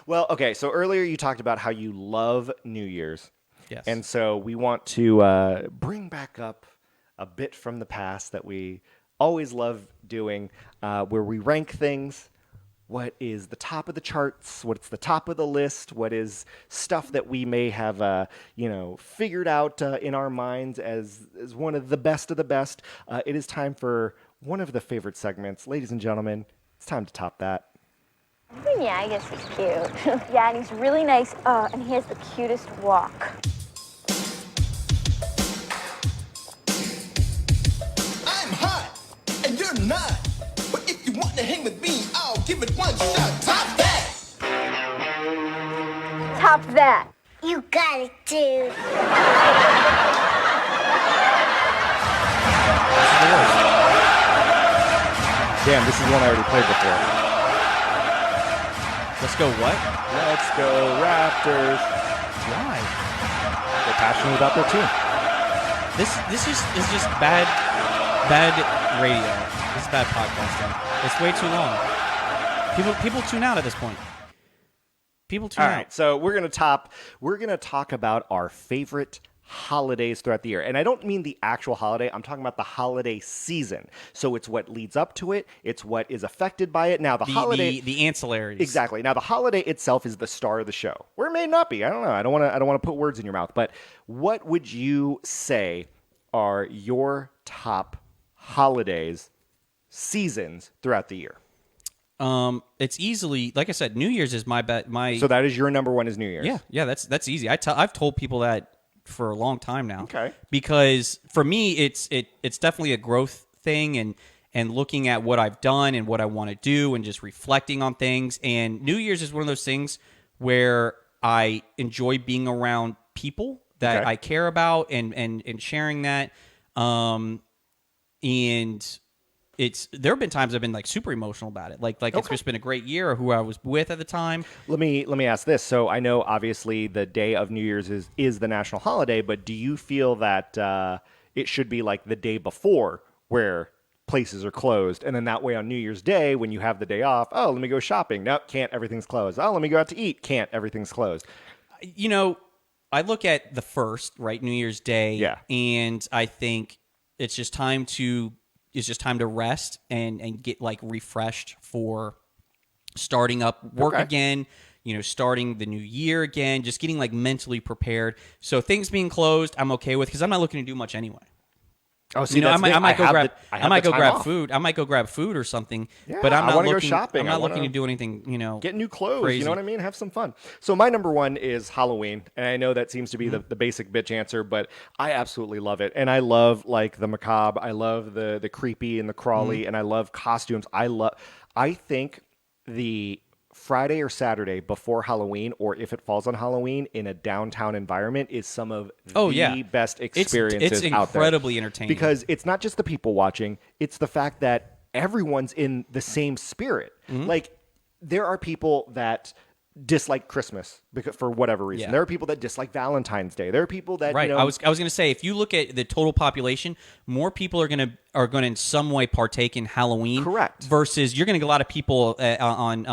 Well, okay, so earlier you talked about how you love New Year's. Yes. And so we want to bring back up a bit from the past that we always love doing, where we rank things. What is the top of the charts? What's the top of the list? What is stuff that we may have, figured out in our minds as one of the best of the best? It is time for one of the favorite segments. Ladies and gentlemen, it's time to top that. Yeah, I guess he's cute. Yeah, and he's really nice. And he has the cutest walk. I'm hot, and you're not. But if you want to hang with me, I'll give it one shot. Top that! Top that. You got it, dude. Damn, this is one I already played before. Let's go what? Let's go Raptors. Why? They're passionate about their team. This is just bad radio. This is bad podcasting. It's way too long. People tune out at this point. People tune All out. right, so we're gonna talk about our favorite holidays throughout the year. And I don't mean the actual holiday, I'm talking about the holiday season. So it's what leads up to it, it's what is affected by it. Now the holiday the ancillaries. Exactly. Now the holiday itself is the star of the show. Or it may not be. I don't know. I don't want to put words in your mouth, but what would you say are your top holidays, seasons throughout the year? It's easily, like I said, New Year's is my bet. So that is your number one is New Year's. Yeah, that's easy. I've told people that for a long time now. Okay. Because for me, it's definitely a growth thing, and looking at what I've done and what I want to do, and just reflecting on things. And New Year's is one of those things where I enjoy being around people that Okay. I care about and sharing that. And there have been times I've been like super emotional about it. Like it's just been a great year, or who I was with at the time. Let me ask this. So I know obviously the day of New Year's is the national holiday, but do you feel that it should be like the day before where places are closed, and then that way on New Year's Day when you have the day off, oh, let me go shopping. No, can't, everything's closed. Oh, let me go out to eat. Can't, everything's closed. You know, I look at the first, right, New Year's Day, Yeah. and I think it's just time to rest and get like refreshed for starting up work Okay. again, starting the new year again, just getting like mentally prepared. So things being closed, I'm okay with, because I'm not looking to do much anyway. Oh, see, You know, that's the I thing. might go have grab. the- I I have might the go time grab off. food. I might go grab food or something. Yeah, but I'm I not wanna go looking. shopping. I'm I not wanna looking to do anything. You know, Get new clothes. crazy. You know what I mean? Have some fun. So my number one is Halloween, and I know that seems to be Mm-hmm. the basic bitch answer, but I absolutely love it, and I love like the macabre. I love the creepy and the crawly, Mm-hmm. and I love costumes. I think the Friday or Saturday before Halloween, or if it falls on Halloween in a downtown environment, is some of Oh, the yeah. best It's experiences out there. incredibly entertaining. Because it's not just the people watching; it's the fact that everyone's in the same spirit. Mm-hmm. Like there are people that dislike Christmas because for whatever reason. Yeah. There are people that dislike Valentine's Day. There are people that Right. you know, I was going to say, if you look at the total population, more people are going to in some way partake in Halloween. Correct. Versus you're going to get a lot of people on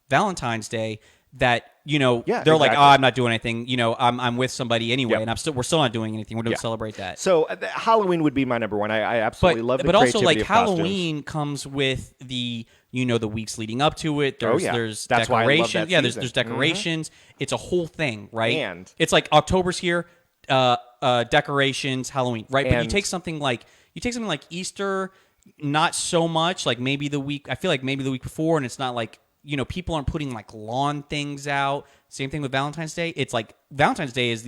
Valentine's Day that Yeah, they're like, exactly. oh, I'm not doing anything. I'm with somebody anyway, Yep. and we're still not doing anything. We're going Yeah. to celebrate that. So Halloween would be my number one. I absolutely love the but also creativity like of costumes. Halloween comes with the the weeks leading up to it. There's yeah. there's That's why I love decorations. that Yeah, there's season. Mm-hmm. decorations. It's a whole thing, right? And- it's like October's here, decorations, Halloween, right? But you And- take something like Easter, not so much. Like maybe the week. I feel like maybe the week before, and it's not like people aren't putting like lawn things out. Same thing with Valentine's Day. It's like Valentine's Day is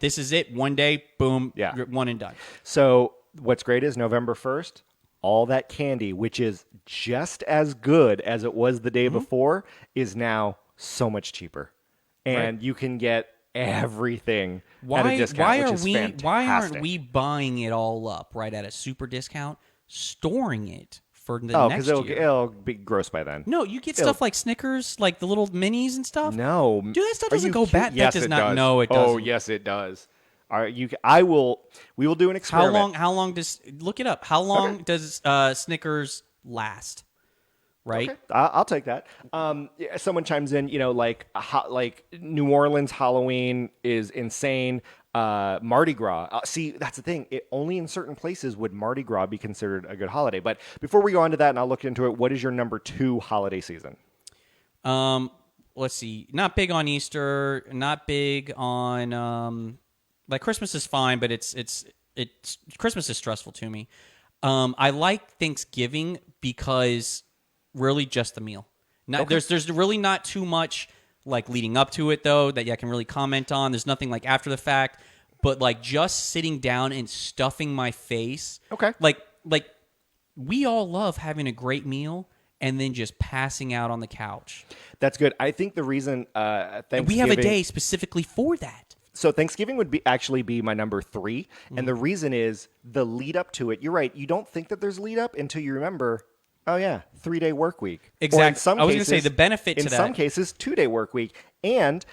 this is it. One day, boom, Yeah. one and done. So what's great is November 1st, all that candy, which is just as good as it was the day Mm-hmm. before, is now so much cheaper. And you can get everything at a discount, which is fantastic. Why aren't we buying it all up right at a super discount, storing it for the Oh, next because year? it'll be gross by then. No, you get stuff like Snickers, like the little minis and stuff. No, Dude, that stuff Are doesn't you go kidding? bad. Yes, That does it not. does. No, it Oh, doesn't. yes, it does. All right, we will do an experiment. How long does look it up? How long does Snickers last? Right. Okay, I'll take that. Someone chimes in, like New Orleans Halloween is insane. Mardi Gras. See, that's the thing. Only in certain places would Mardi Gras be considered a good holiday. But before we go on to that, and I'll look into it, what is your number 2 holiday season? Let's see. Not big on Easter. Not big on like Christmas is fine, but it's Christmas is stressful to me. I like Thanksgiving because really just the meal. There's really not too much like leading up to it though that I can really comment on. There's nothing like after the fact, but like just sitting down and stuffing my face. Okay. Like we all love having a great meal and then just passing out on the couch. That's good. I think the reason Thanksgiving... We have a day specifically for that. So Thanksgiving would actually be my number 3. Mm-hmm. And the reason is the lead up to it. You're right. You don't think that there's lead up until you remember, oh yeah, 3-day work week. Or Exactly. in some I was gonna say cases- the benefit to in some that- cases, 2-day work week. And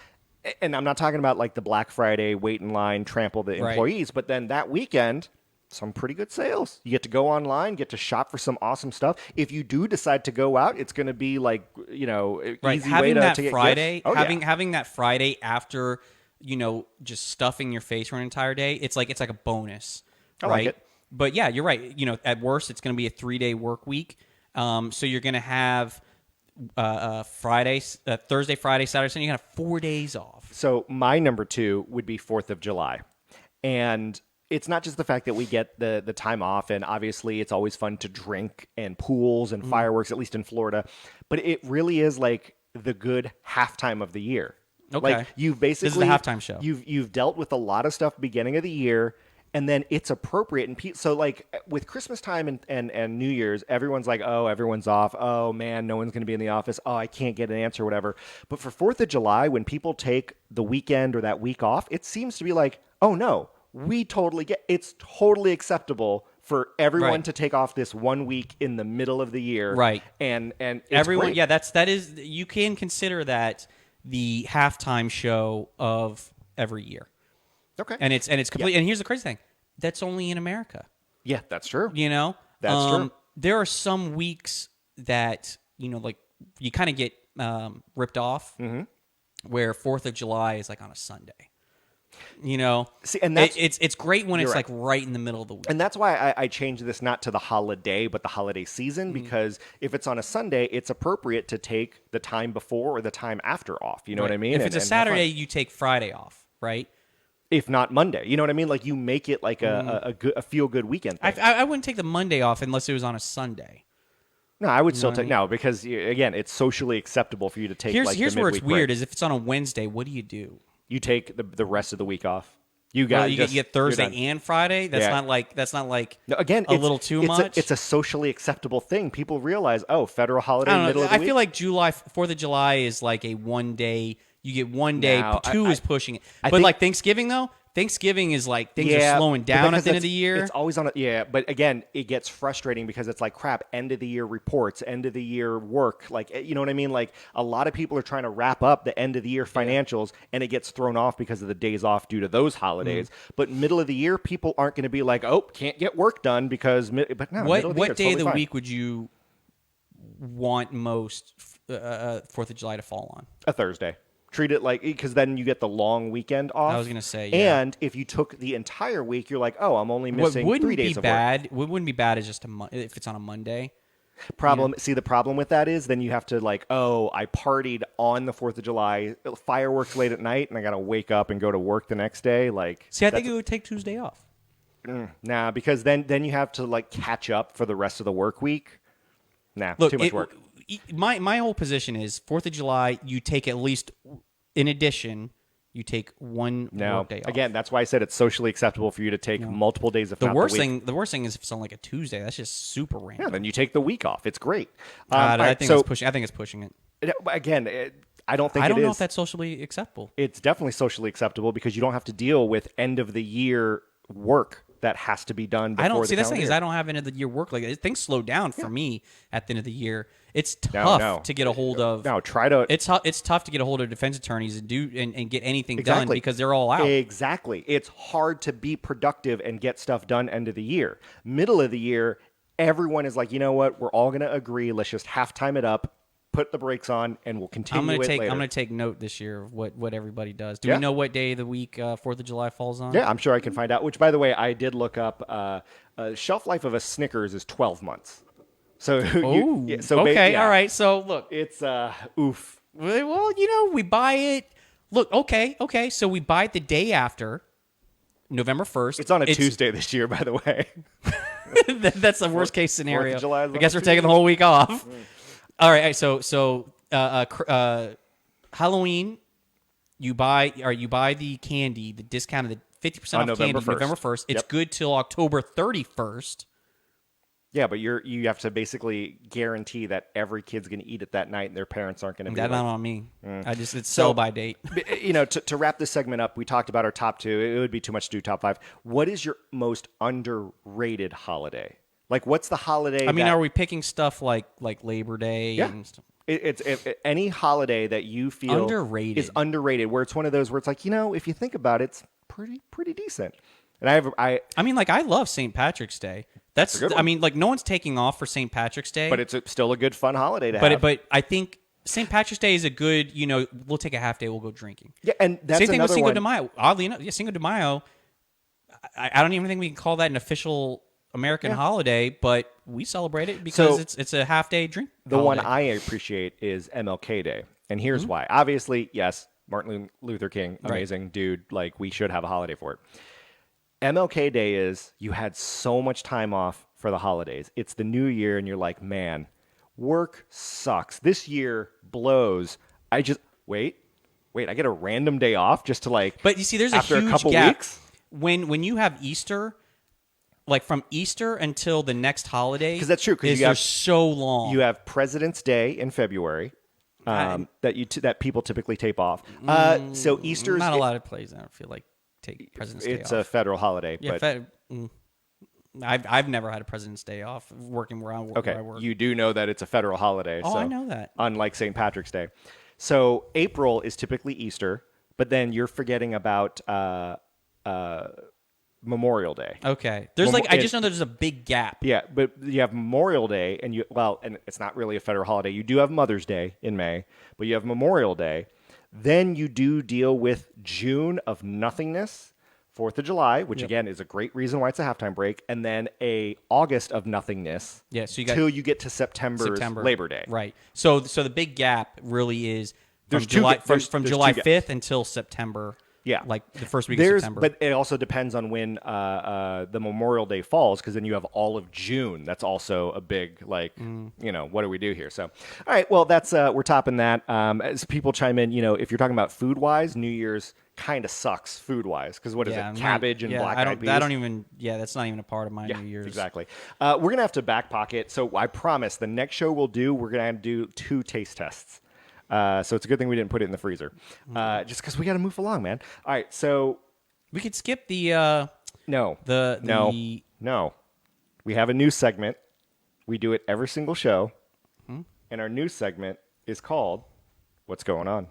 I'm not talking about like the Black Friday, wait in line, trample the Right. employees, but then that weekend, some pretty good sales. You get to go online, get to shop for some awesome stuff. If you do decide to go out, it's going to be like, Right. easy Having way to that get Friday, gifts. Oh, yeah. having that Friday after, just stuffing your face for an entire day, it's like a bonus. I right? like it. But yeah, you're right. At worst, it's going to be a 3-day work week. So you're going to have Thursday, Friday, Saturday, Sunday. You're going to have 4 days off. So my number 2 would be 4th of July. And it's not just the fact that we get the time off, and obviously it's always fun to drink and pools and fireworks, at least in Florida, but it really is like the good halftime of the year. Okay. Like you've basically... This is the halftime show. You've dealt with a lot of stuff beginning of the year, and then it's appropriate. And so like with Christmas time and New Year's, everyone's like, oh, everyone's off. Oh man, no one's going to be in the office. Oh, I can't get an answer, whatever. But for 4th of July, when people take the weekend or that week off, it seems to be like, oh no, we totally get, it's totally acceptable for everyone Right. to take off this 1 week in the middle of the year. Right. And it's Everyone, great. yeah, that is, you can consider that the halftime show of every year. Okay. And it's complete. And here's the crazy thing: that's only in America. Yeah, that's true. That's true. There are some weeks that like you kind of get ripped off, where 4th of July is like on a Sunday. See, and that's- it's great when it's You're like right. right in the middle of the week. And that's why I changed this not to the holiday, but the holiday season, because if it's on a Sunday, it's appropriate to take the time before or the time after off. You know what I mean? If it's a And have fun. Saturday, you take Friday off, right? if not Monday. You know what I mean? Like you make it like a feel good weekend thing. I wouldn't take the Monday off unless it was on a Sunday. No, I would still take no because again, it's socially acceptable for you to take. Here's like here's the where it's midweek weird break. is if it's on a Wednesday, what do you do? You take the rest of the week off. You Well, got you just, get you're Thursday done. and Friday. That's Yeah. not like No, again, a little too much. It's a socially acceptable thing. People realize, oh, federal holiday I don't middle know. of the I week. feel like 4th of July is like a 1 day. You get 1 day. No, 2 I- is pushing it. I But think- like Thanksgiving though, Thanksgiving is like things Yeah, are slowing but down because at the end of that's- the year. It's always on a, yeah, but again, it gets frustrating because it's like crap, end of the year reports, end of the year work, like you know what I mean? Like a lot of people are trying to wrap up the end of the year financials and it gets thrown off because of the days off due to those holidays. Mm-hmm. But middle of the year, people aren't going to be like, "Oh, can't get work done because but no, middle of the year, What it's day of totally the fine. week would you want most 4th of July to fall on? A Thursday. Treat it like because then you get the long weekend off. I was gonna say, yeah. And if you took the entire week, you're like, oh, I'm only What missing wouldn't 3 days be of work. bad? What wouldn't be bad is just if it's on a Monday. See, the problem with that is then you have to like, oh, I partied on the 4th of July, fireworks late at night, and I got to wake up and go to work the next day. Like, See, I think it would take Tuesday off. nah, because then you have to like catch up for the rest of the work week. Nah, Look, too much work. My whole position is 4th of July. You take at least, in addition, you take one No, work day off. again, that's why I said it's socially acceptable for you to take multiple days of The worst thing is if it's on like a Tuesday. That's just super random. Yeah, then you take the week off. It's great. I all right, think so, it's pushing. I think it's pushing it. Again, I don't think I don't it know is. if that's socially acceptable. It's definitely socially acceptable because you don't have to deal with end of the year work that has to be done before I don't the see. That's the thing calendar is year. I don't have end of the year work like things slow down for me at the end of the year. It's tough to get a hold of. No, try to. It's tough to get a hold of defense attorneys and get anything done Exactly. because they're all out. Exactly. It's hard to be productive and get stuff done end of the year. Middle of the year, everyone is like, you know what? We're all going to agree. Let's just half time it up, put the brakes on, and we'll continue I'm later. gonna take note this year of what everybody does. Do Yeah. we know what day of the week 4th of July falls on? Yeah, I'm sure I can find out. Which, by the way, I did look up. Shelf life of a Snickers is 12 months. So, Oh, okay, all right. So look, It's oof. well, we buy it. Look, okay. So we buy it the day after November 1st. It's on a Tuesday this year, by the way. That's the worst case scenario. 4th of July is I on guess a we're taking the whole week off. All right. So Halloween, you buy the candy, the discounted 50% On off November candy 1st. November 1st. It's Yep. good till October 31st. Yeah, but you have to basically guarantee that every kid's going to eat it that night, and their parents aren't going to be. That's like, not on me. It's So- sell by date. To wrap this segment up, we talked about our top 2. It would be too much to do top 5. What is your most underrated holiday? Like, what's the holiday? I mean, that- are we picking stuff like Labor Day? Yeah. And stuff? It's any holiday that you feel Underrated. is underrated, where it's one of those where it's like, if you think about it, it's pretty decent. And I I mean, like I love St. Patrick's Day. That's a good I one. mean, like no one's taking off for St. Patrick's Day. but it's still a good fun holiday to but have. but I think St. Patrick's Day is a good. We'll take a half day. We'll go drinking. Yeah, and that's Same thing with another Cinco one. de Mayo. Oddly enough, yeah, Cinco de Mayo. I don't even think we can call that an official American holiday, but we celebrate it because So- it's a half day drink. The one holiday. I appreciate is MLK Day. And here's Mm-hmm. why. Obviously, yes, Martin Luther King, amazing dude. Like, we should have a holiday for it. MLK Day is you had so much time off for the holidays. It's the new year, and you're like, man, work sucks. This year blows. I just, wait, I get a random day off just to like, But you see, there's after a huge a couple gap weeks? when you have Easter, like from Easter until the next holiday. 'Cause that's true, 'cause you they're have- so long. You have President's Day in February. That people typically tape off. So Easter's not a lot of places. I don't feel like take President's Day it's off. a federal holiday. Yeah, but I've never had a President's Day off working where I okay, work. you do know that it's a federal holiday. Oh, so, I know that. Unlike St. Patrick's Day. So April is typically Easter, but then you're forgetting about Memorial Day. Okay, there's Memo- I just know there's a big gap. Yeah, but you have Memorial Day, and and it's not really a federal holiday. You do have Mother's Day in May, but you have Memorial Day. Then you do deal with June of nothingness, 4th of July, which again is a great reason why it's a halftime break, and then a August of nothingness. Yeah, so you got till you get to September. Labor Day. Right. So the big gap really is from There's two July ga- there's- from there's July two gaps. 5th until September Yeah. like the first week of September. But it also depends on when the Memorial Day falls, because then you have all of June. That's also a big, like, what do we do here? So, all right, well, that's we're topping that. As people chime in, if you're talking about food-wise, New Year's kind of sucks food-wise, because what is it, cabbage and black eyed peas? That's not even a part of my New Year's. Exactly. We're going to have to back pocket. So I promise the next show we'll do, we're going to do 2 taste tests. So it's a good thing we didn't put it in the freezer, just because we got to move along, man. All right, so We could skip the no. We have a news segment. We do it every single show, and our news segment is called "What's Going On."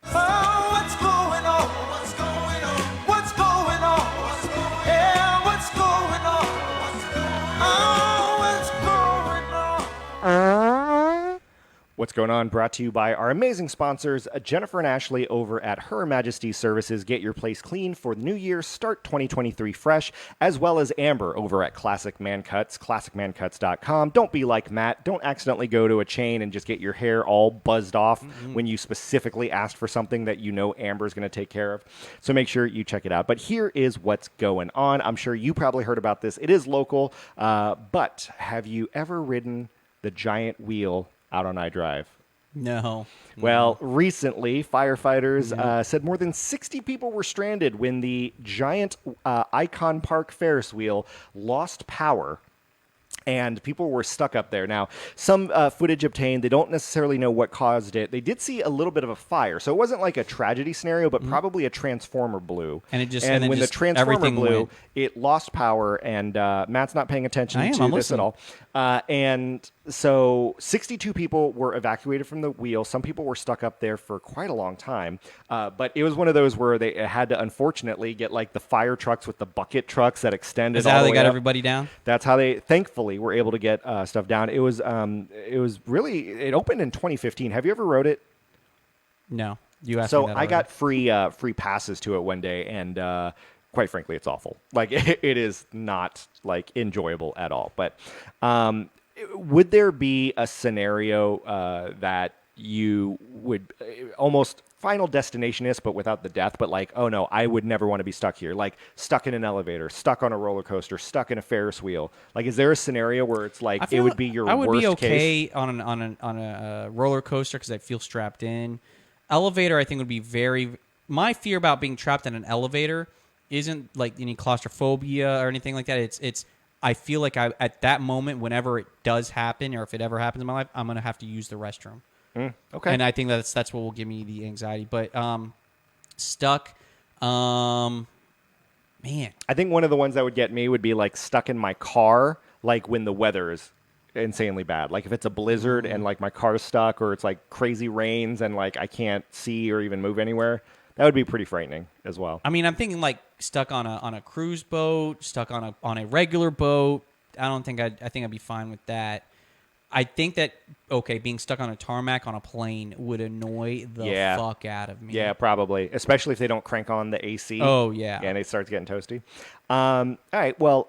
Oh, what's going on? What's going on? What's going on? Yeah, what's going on? Oh, what's going on? What's Going On, brought to you by our amazing sponsors, Jennifer and Ashley over at Her Majesty's Services. Get your place clean for the new year. Start 2023 fresh, as well as Amber over at Classic Man Cuts, classicmancuts.com. Don't be like Matt. Don't accidentally go to a chain and just get your hair all buzzed off when you specifically asked for something that Amber's going to take care of. So make sure you check it out. But here is what's going on. I'm sure you probably heard about this. It is local, but have you ever ridden the giant wheel out on iDrive? No. Well, recently, firefighters said more than 60 people were stranded when the giant Icon Park Ferris wheel lost power, and people were stuck up there. Now, some footage obtained. They don't necessarily know what caused it. They did see a little bit of a fire, so it wasn't like a tragedy scenario, but probably a transformer blew. And when the transformer everything blew, went. it lost power, and Matt's not paying attention I am, to I'm this at listening. all. And so 62 people were evacuated from the wheel. Some people were stuck up there for quite a long time. But it was one of those where they had to, unfortunately, get like the fire trucks with the bucket trucks that extended. Is that all how the they way got up. everybody down? That's how they, thankfully, were able to get stuff down. It was really, it opened in 2015. Have you ever rode it? No. You asked So me that I got already. free passes to it one day, and quite frankly, it's awful. Like it is not like enjoyable at all. But would there be a scenario that you would almost Final Destination is, but without the death? But like, oh no, I would never want to be stuck here. Like stuck in an elevator, stuck on a roller coaster, stuck in a Ferris wheel. Like, is there a scenario where it's like it would be your I would worst be okay case? on a roller coaster because I feel strapped in. Elevator, I think, would be very. My fear about being trapped in an elevator isn't like any claustrophobia or anything like that. It's. I feel like at that moment, whenever it does happen, or if it ever happens in my life, I'm gonna have to use the restroom. Okay. And I think that's what will give me the anxiety. But stuck, man. I think one of the ones that would get me would be like stuck in my car, like when the weather is insanely bad. Like if it's a blizzard and like my car's stuck, or it's like crazy rains and like I can't see or even move anywhere. That would be pretty frightening as well. I mean, I'm thinking like stuck on a cruise boat, stuck on a regular boat. I think I'd be fine with that. I think that being stuck on a tarmac on a plane would annoy the fuck out of me. Yeah, probably. Especially if they don't crank on the AC. Oh, yeah. And it starts getting toasty. All right. Well,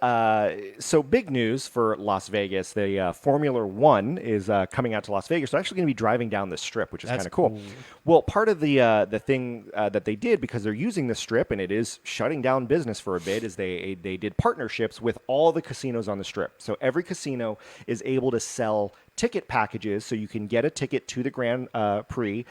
so big news for Las Vegas. The Formula One is coming out to Las Vegas. They're actually going to be driving down the Strip, which is kind of cool. Well, part of the thing that they did, because they're using the Strip and it is shutting down business for a bit, is they did partnerships with all the casinos on the Strip. So every casino is able to sell ticket packages, so you can get a ticket to the Grand Prix,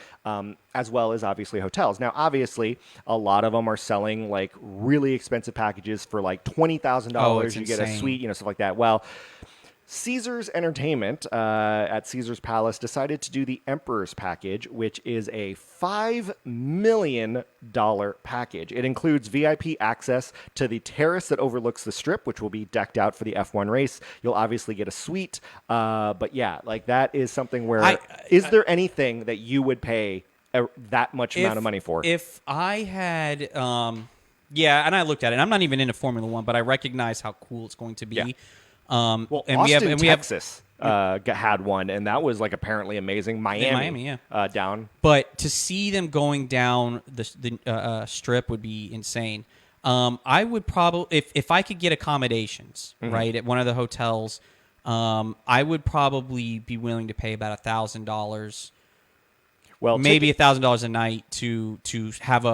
as well as obviously hotels. Now, obviously, a lot of them are selling like really expensive packages for like $20,000. You get a insane. suite, stuff like that. Well, Caesars Entertainment at Caesars Palace decided to do the Emperor's Package, which is a $5 million package. It includes VIP access to the terrace that overlooks the Strip, which will be decked out for the F1 race. You'll obviously get a suite. But yeah, like that is something where, is there anything that you would pay that much amount of money for? If I had, and I looked at it. I'm not even into Formula One, but I recognize how cool it's going to be. Yeah. Well, Austin, Texas had one, and that was like apparently amazing. Miami, down. But to see them going down the Strip would be insane. I would probably, if I could get accommodations, right, at one of the hotels, I would probably be willing to pay about $1,000. Well, maybe $1,000 a night to have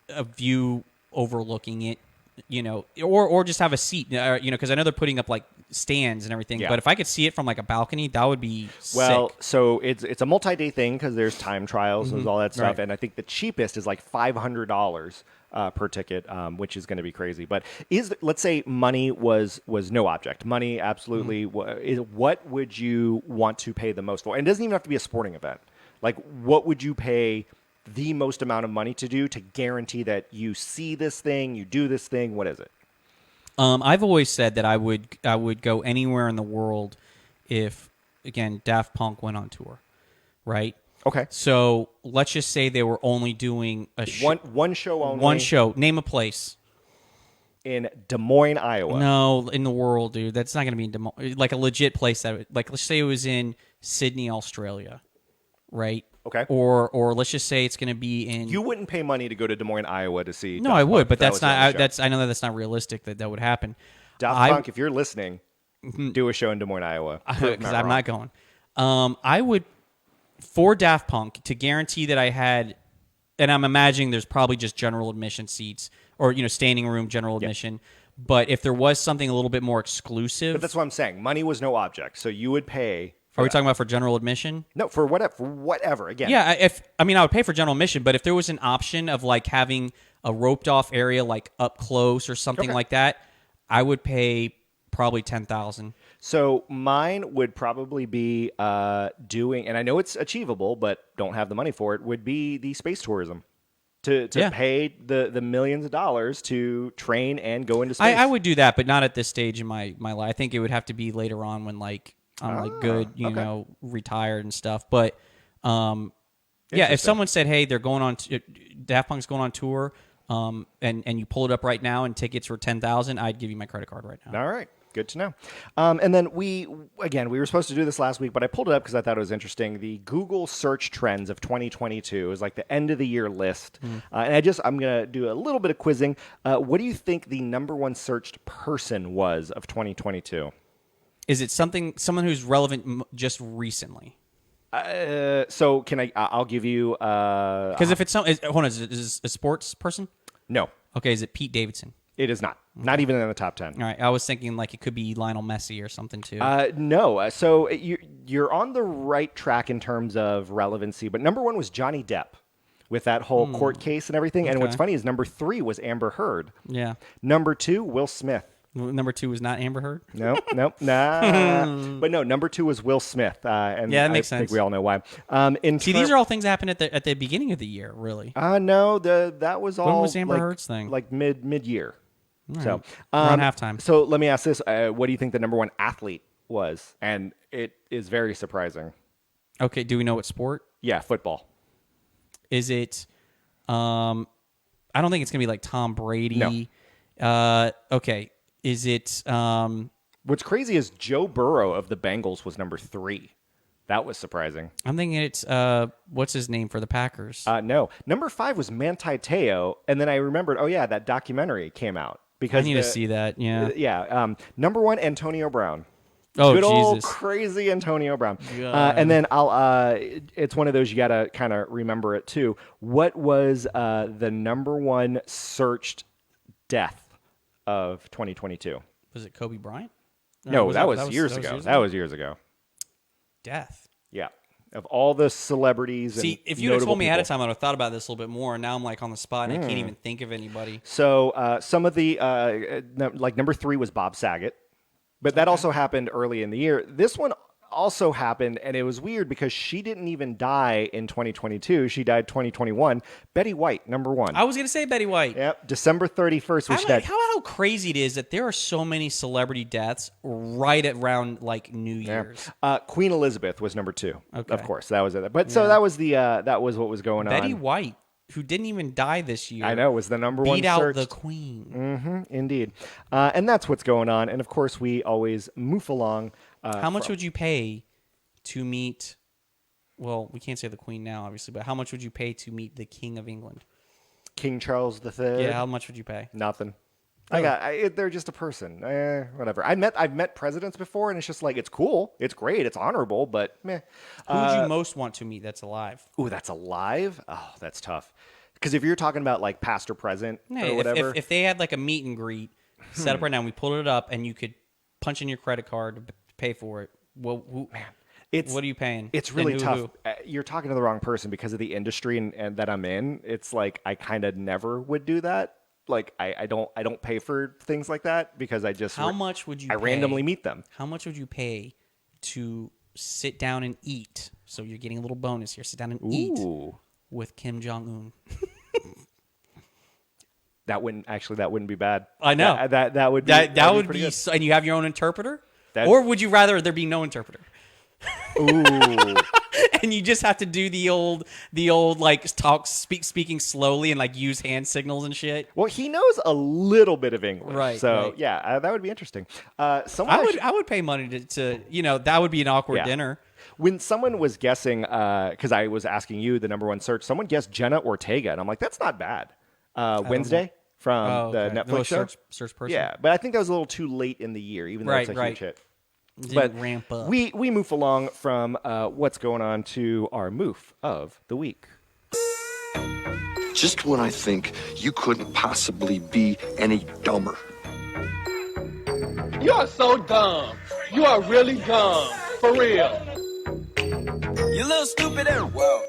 a view overlooking it, or just have a seat, because I know they're putting up like stands and everything. Yeah. But if I could see it from like a balcony, that would be Well, sick. so it's a multi-day thing because there's time trials and all that stuff, Right. and I think the cheapest is like $500 per ticket, which is going to be crazy. But let's say money was no object, money absolutely. What would you want to pay the most for? And it doesn't even have to be a sporting event. Like, what would you pay the most amount of money to do to guarantee that you see this thing, you do this thing? What is it? I've always said that I would go anywhere in the world if, again, Daft Punk went on tour, right? Okay. So let's just say they were only doing One show only. One show. Name a place. In Des Moines, Iowa. No, in the world, dude. That's not going to be in Des Moines. Like a legit place like let's say it was in Sydney, Australia, right? Okay. Or let's just say it's going to be in. You wouldn't pay money to go to Des Moines, Iowa to see. No, Daft I would, Punk but if that that's was the not. only show. I know that's not realistic that would happen. Daft Punk, if you're listening, do a show in Des Moines, Iowa. Because I'm not going. I would, for Daft Punk, to guarantee that I had, and I'm imagining there's probably just general admission seats or standing room general admission. But if there was something a little bit more exclusive, But that's what I'm saying. Money was no object, so you would pay. Are we talking about for general admission? No, for whatever. Again. Yeah, I would pay for general admission, but if there was an option of like having a roped off area like up close or something like that, I would pay probably $10,000. So mine would probably be doing, and I know it's achievable, but don't have the money for it. Would be the space tourism. To pay the millions of dollars to train and go into space. I would do that, but not at this stage in my life. I think it would have to be later on when like I'm like good, retired and stuff. But if someone said, "Hey, they're going on, Daft Punk's going on tour," and you pull it up right now and tickets were $10,000, I'd give you my credit card right now. All right. Good to know. And then we were supposed to do this last week, but I pulled it up because I thought it was interesting. The Google search trends of 2022 is like the end of the year list. And I'm going to do a little bit of quizzing. What do you think the number one searched person was of 2022? Is it someone who's relevant just recently? So can I'll give you, because if it's hold on, is it a sports person? No, Okay, is it Pete Davidson? it is not. Not even in the top 10. All right, I was thinking like it could be Lionel Messi or something too. No. So you're on the right track in terms of relevancy, but number one was Johnny Depp with that whole court case and everything. And what's funny is number 3 was Amber Heard. Yeah. Number 2, Will Smith. Number 2 was not Amber Heard. Nope, nah. But no, number 2 was Will Smith. And Yeah, that makes I think sense. we all know why. These are all things that happened at the beginning of the year, really. No, that was all. When was Amber Heard's thing? Like mid year. So Around halftime. So let me ask this: what do you think the number one athlete was? And it is very surprising. Okay, do we know what sport? Yeah, football. Is it? I don't think it's gonna be like Tom Brady. No. Okay. Is it? What's crazy is Joe Burrow of the Bengals was number 3. That was surprising. I'm thinking it's what's his name for the Packers? No, number 5 was Manti Te'o, and then I remembered. Oh yeah, that documentary came out because I need to see that. Yeah. Yeah. Number 1, Antonio Brown. Oh, Good old Jesus. crazy Antonio Brown. God. And then it's one of those you got to kind of remember it too. What was the number one searched death of 2022? Was it Kobe Bryant? No, that was years ago. That was years ago. Death. Yeah. Of all the celebrities. See, and if you had notable told me ahead of people. time, I would have thought about this a little bit more. And now I'm like on the spot and I can't even think of anybody. So some of the, like number 3 was Bob Saget. But that also happened early in the year. This one also happened, and it was weird because she didn't even die in 2022. She died 2021. Betty White, number 1. I was going to say Betty White. Yep, December 31st was that. How crazy it is that there are so many celebrity deaths right around like New Year's. Queen Elizabeth was number 2. Okay. Of course, that was it. But so that was the that was what was going Betty on. White, who didn't even die this year. I know, was the number 1 beat out searched. the Queen. Indeed. And that's what's going on. And of course, we always moof along. How much would you pay to meet? Well, we can't say the Queen now, obviously, but how much would you pay to meet the King of England? King Charles III? Yeah, how much would you pay? Nothing. They're just a person. Whatever. I've met presidents before, and it's just like, it's cool. It's great. It's honorable, but meh. Who would you most want to meet that's alive? Ooh, that's alive? Oh, that's tough. Because if you're talking about like past or present Yeah, or whatever, if they had like a meet and greet set up right now, and we pulled it up, and you could punch in your credit card to pay for it. Well, what are you paying? it's really And tough. who? You're talking to the wrong person because of the industry and that I'm in. It's like I kind of never would do that. Like I don't pay for things like that because I just How much would you? I pay? randomly meet them. How much would you pay to sit down and eat? So you're getting a little bonus here. Sit down and eat with Kim Jong Un. That wouldn't be bad. I know that would be that would pretty be. good. So, and you have your own interpreter, That- or would you rather there be no interpreter? Ooh. And you just have to do the old like speaking slowly and like use hand signals and shit. Well, he knows a little bit of English, Right, so right. yeah, that would be interesting. Someone I would pay money to that would be an awkward Yeah. dinner. When someone was guessing, because I was asking you the number one search, someone guessed Jenna Ortega, and I'm like, that's not bad. Wednesday from the okay. Netflix show. Search person. Yeah, but I think that was a little too late in the year, even though it's a Right, huge hit. Didn't ramp up. We move along from what's going on to our moof of the week. Just when I think you couldn't possibly be any dumber. You are so dumb. You are really dumb. For real. You little stupid and wow.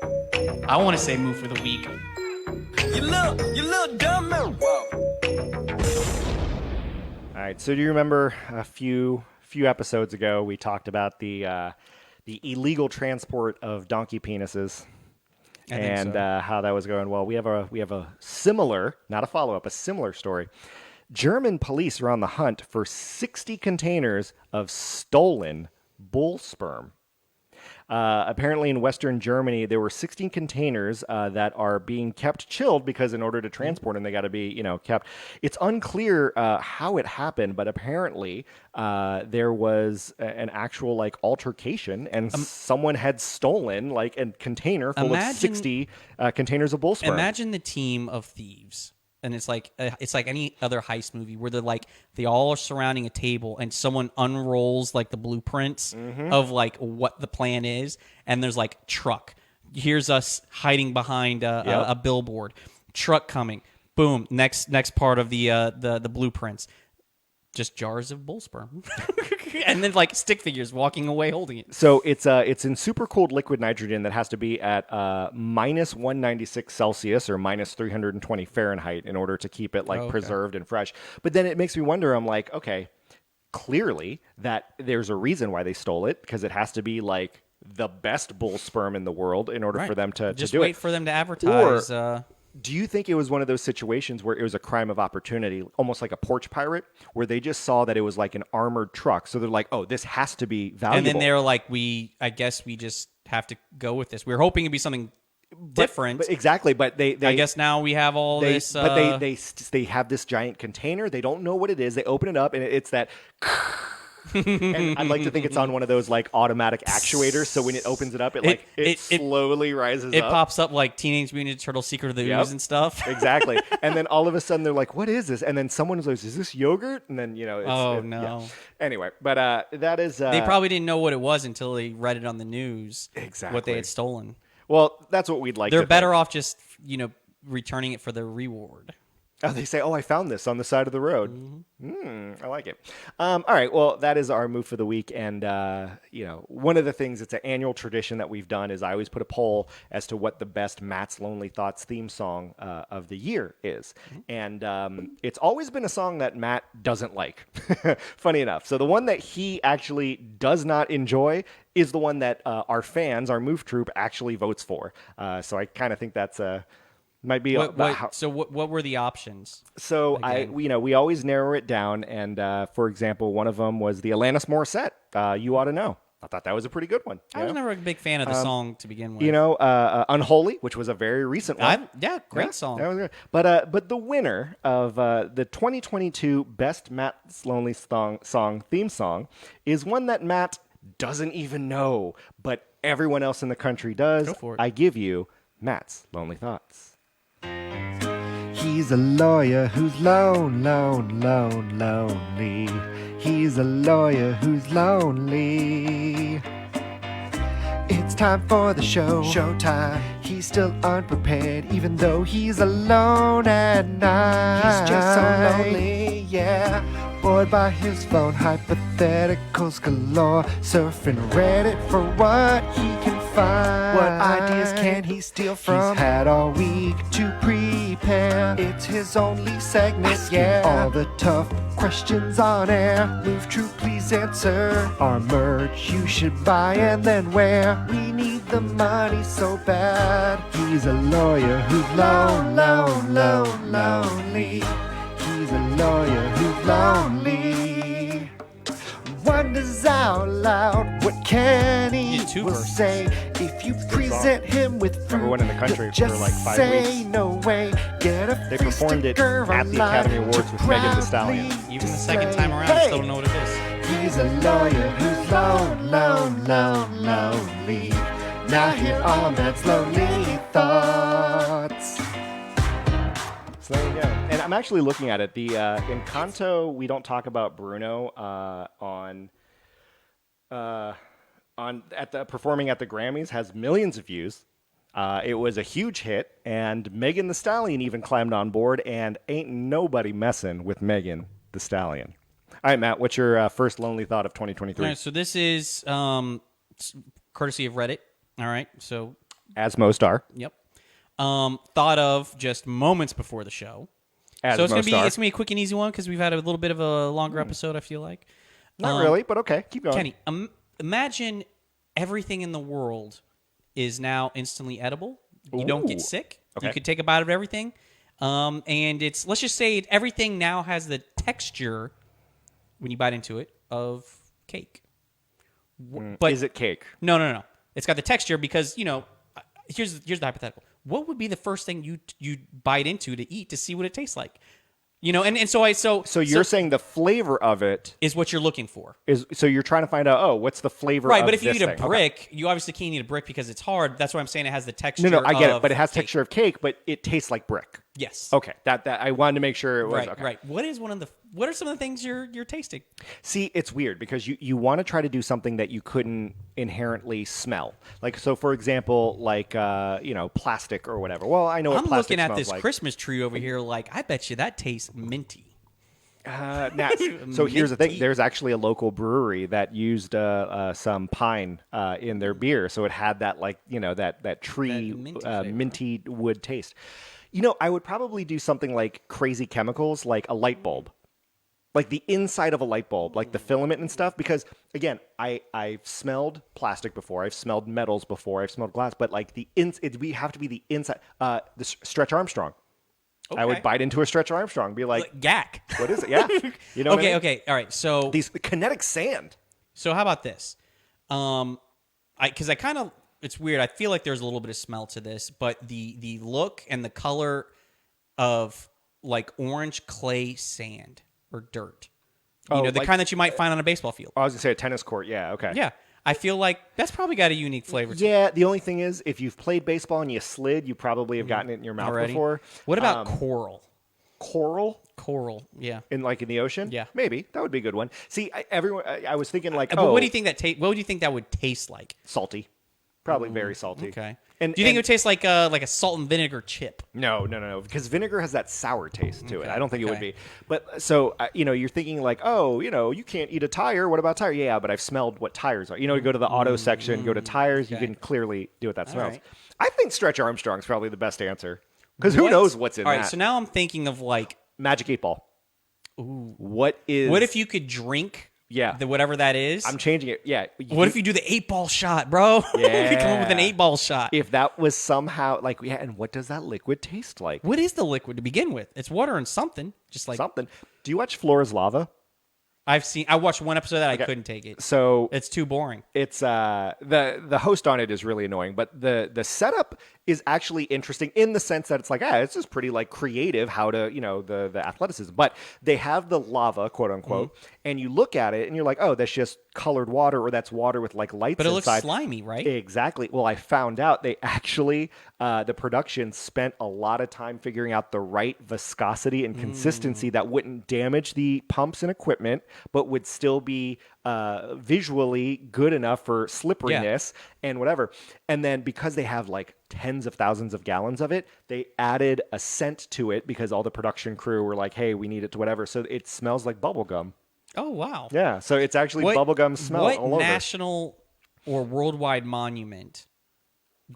I want to say move for the week. You little dumb and wow. All right, so do you remember a few episodes ago we talked about the illegal transport of donkey penises and how that was going? Well, we have a similar, not a follow-up, a similar story. German police are on the hunt for 60 containers of stolen bull sperm. Apparently in Western Germany, there were 16 containers that are being kept chilled because in order to transport them, they got to be, kept. It's unclear how it happened, but apparently there was an actual like altercation and someone had stolen like a container full of 60 containers of bull sperm. Imagine the team of thieves. And it's like any other heist movie where they all are surrounding a table and someone unrolls like the blueprints of like what the plan is, and there's like truck. Here's us hiding behind a billboard. Truck coming. Boom. Next part of the blueprints. Just jars of bull sperm. And then like stick figures walking away holding it. So it's in super cooled liquid nitrogen that has to be at minus 196 Celsius or minus 320 Fahrenheit in order to keep it like preserved and fresh. But then it makes me wonder, I'm like, okay, clearly that there's a reason why they stole it because it has to be like the best bull sperm in the world in order for them to Just do it. wait for them to advertise. Do you think it was one of those situations where it was a crime of opportunity, almost like a porch pirate, where they just saw that it was like an armored truck? So they're like, oh, this has to be valuable. And then they're like, I guess we just have to go with this. We were hoping it'd be something different. But exactly, but they I guess now we have all this. But they have this giant container. They don't know what it is. They open it up, and it's that... and I'd like to think it's on one of those like automatic actuators, so when it opens it up, it slowly rises up. It pops up like Teenage Mutant Ninja Turtle Secret of the Ooze and stuff. Exactly. And then all of a sudden they're like, what is this? And then someone is like, is this yogurt? And then, no. Yeah. Anyway, but that is... they probably didn't know what it was until they read it on the news. Exactly. What they had stolen. Well, that's what we'd like They're to better think. off just, returning it for the reward. Oh, they say, I found this on the side of the road. I like it. All right, well, that is our move for the week. And, one of the things, it's an annual tradition that we've done is I always put a poll as to what the best Matt's Lonely Thoughts theme song of the year is. And it's always been a song that Matt doesn't like, funny enough. So the one that he actually does not enjoy is the one that our fans, our Move Troop, actually votes for. So I kind of think that's might be what were the options? So we always narrow it down, and for example, one of them was the Alanis Morissette. You Ought to Know. I thought that was a pretty good one. I was never a big fan of the song to begin with. Unholy, which was a very recent one. Great song. That was good. But the winner of the 2022 Best Matt's Lonely Song theme song is one that Matt doesn't even know, but everyone else in the country does. Go for it. I give you Matt's Lonely Thoughts. He's a lawyer who's lonely. He's a lawyer who's lonely. It's time for the show. Showtime. He's still unprepared, even though he's alone at night. He's just so lonely, yeah. Bored by his phone, hypotheticals galore. Surfing Reddit for what he can find. What ideas can he steal from? He's had all week to prepare. It's his only segment, asking all the tough questions on air. Move True, please answer. Our merch you should buy and then wear. We need the money so bad. He's a lawyer who's lonely. He's a lawyer who's lonely. Wonders out loud, what can he will say if you present him with fruit? Everyone in the country just for like 5 say weeks. no way. Get a They free performed it sticker at the online Academy Awards to with Megan Thee Stallion. proudly Even the display. second time around, I still don't know what it is. He's a lawyer who's lonely. Now here are Matt's lonely thoughts. So there you go. And I'm actually looking at it. The Encanto, we don't talk about Bruno performing at the Grammys has millions of views. It was a huge hit, and Megan Thee Stallion even climbed on board, and ain't nobody messing with Megan Thee Stallion. All right, Matt, what's your first lonely thought of 2023? All right, so this is courtesy of Reddit. All right, so As most are. yep. Thought of just moments before the show. As So it's most gonna are. be a quick and easy one because we've had a little bit of a longer episode. I feel like. Not really, but okay. Keep going. Kenny, imagine everything in the world is now instantly edible. You don't get Ooh. sick. Okay. You could take a bite of everything. And it's, let's just say everything now has the texture, when you bite into it, of cake. But Is it cake? No. It's got the texture because, here's the hypothetical. What would be the first thing you bite into to eat to see what it tastes like? So you're saying the flavor of it is what you're looking for. so you're trying to find out, what's the flavor Right, of but if you this eat a thing? Okay. brick, you obviously can't eat a brick because it's hard. That's why I'm saying it has the texture. No, I get it, of but it has cake. texture of cake, but it tastes like brick. Yes. Okay, that I wanted to make sure it was Right, okay. right. What are some of the things you're tasting? See, it's weird because you want to try to do something that you couldn't inherently smell. Like, so for example, like plastic or whatever. Well, I know what I'm plastic looking at smells this like. Christmas tree over here. Like, I bet you that tastes minty. Now, so here's the thing: there's actually a local brewery that used some pine in their beer, so it had that that tree That minty flavor. minty wood taste. I would probably do something like crazy chemicals, like a light bulb, like the inside of a light bulb, like the filament and stuff. Because again, I've smelled plastic before, I've smelled metals before, I've smelled glass, but like we have to be the inside. The Stretch Armstrong. I would Okay. bite into a Stretch Armstrong, be like, Gack. "What is it?" Yeah, you know. what I mean? Okay. All right. So These kinetic sand. So how about this? Because I kind of, it's weird. I feel like there's a little bit of smell to this, but the look and the color of like orange clay sand or dirt, the like- kind that you might find on a baseball field. I was gonna say a tennis court. Yeah. Okay. Yeah, I feel like that's probably got a unique flavor to it Yeah. The only thing is, if you've played baseball and you slid, you probably have gotten it in your mouth already. before. What about coral? Coral Coral, yeah. in the ocean? Yeah. Maybe that would be a good one. See, I was thinking like, But what do you think what would you think that would taste like? salty? Probably very salty. Okay. And Do you think it would taste like a salt and vinegar chip? No, because vinegar has that sour taste to it. Okay, I don't think it would okay. be. But so you're thinking like, you can't eat a tire. What about tire? Yeah, but I've smelled what tires are. You go to the auto section, go to tires. You okay. can clearly do what that smells. right. I think Stretch Armstrong's probably the best answer because who What? knows what's in All that? right, so now I'm thinking of like, Magic 8 Ball. Ooh. What if you could drink Yeah. whatever that is? I'm changing it. Yeah. What if you do the 8-ball shot, bro? Yeah. You come up with an 8-ball shot. If that was somehow like, yeah, and what does that liquid taste like? What is the liquid to begin with? It's water and something. Just like Something. Do you watch Flora's Lava? I watched one episode that I couldn't take it. So It's too boring. it's the host on it is really annoying, but the setup is actually interesting in the sense that it's like, it's just pretty like creative how to, the athleticism. But they have the lava, quote unquote, and you look at it and you're like, oh, that's just colored water, or that's water with like lights But it looks inside. slimy, right? Exactly. Well, I found out they actually, the production spent a lot of time figuring out the right viscosity and consistency that wouldn't damage the pumps and equipment, but would still be visually good enough for slipperiness and whatever. And then because they have like tens of thousands of gallons of it, they added a scent to it because all the production crew were like, hey, we need it to whatever. So it smells like bubble gum. Oh, wow. Yeah, so it's actually bubblegum smell all over. What national or worldwide monument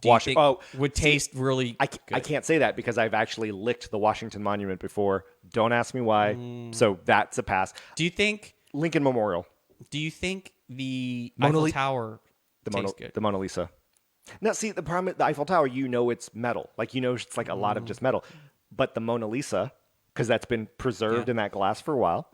do you think would taste really I good? can't say that because I've actually licked the Washington Monument before. Don't ask me why. So that's a pass. Do you think Lincoln Memorial? Do you think the Eiffel Tower tastes good? The Mona Lisa. Now, see, the problem, the Eiffel Tower, it's metal. Like, it's like a lot of just metal. But the Mona Lisa, because that's been preserved in that glass for a while.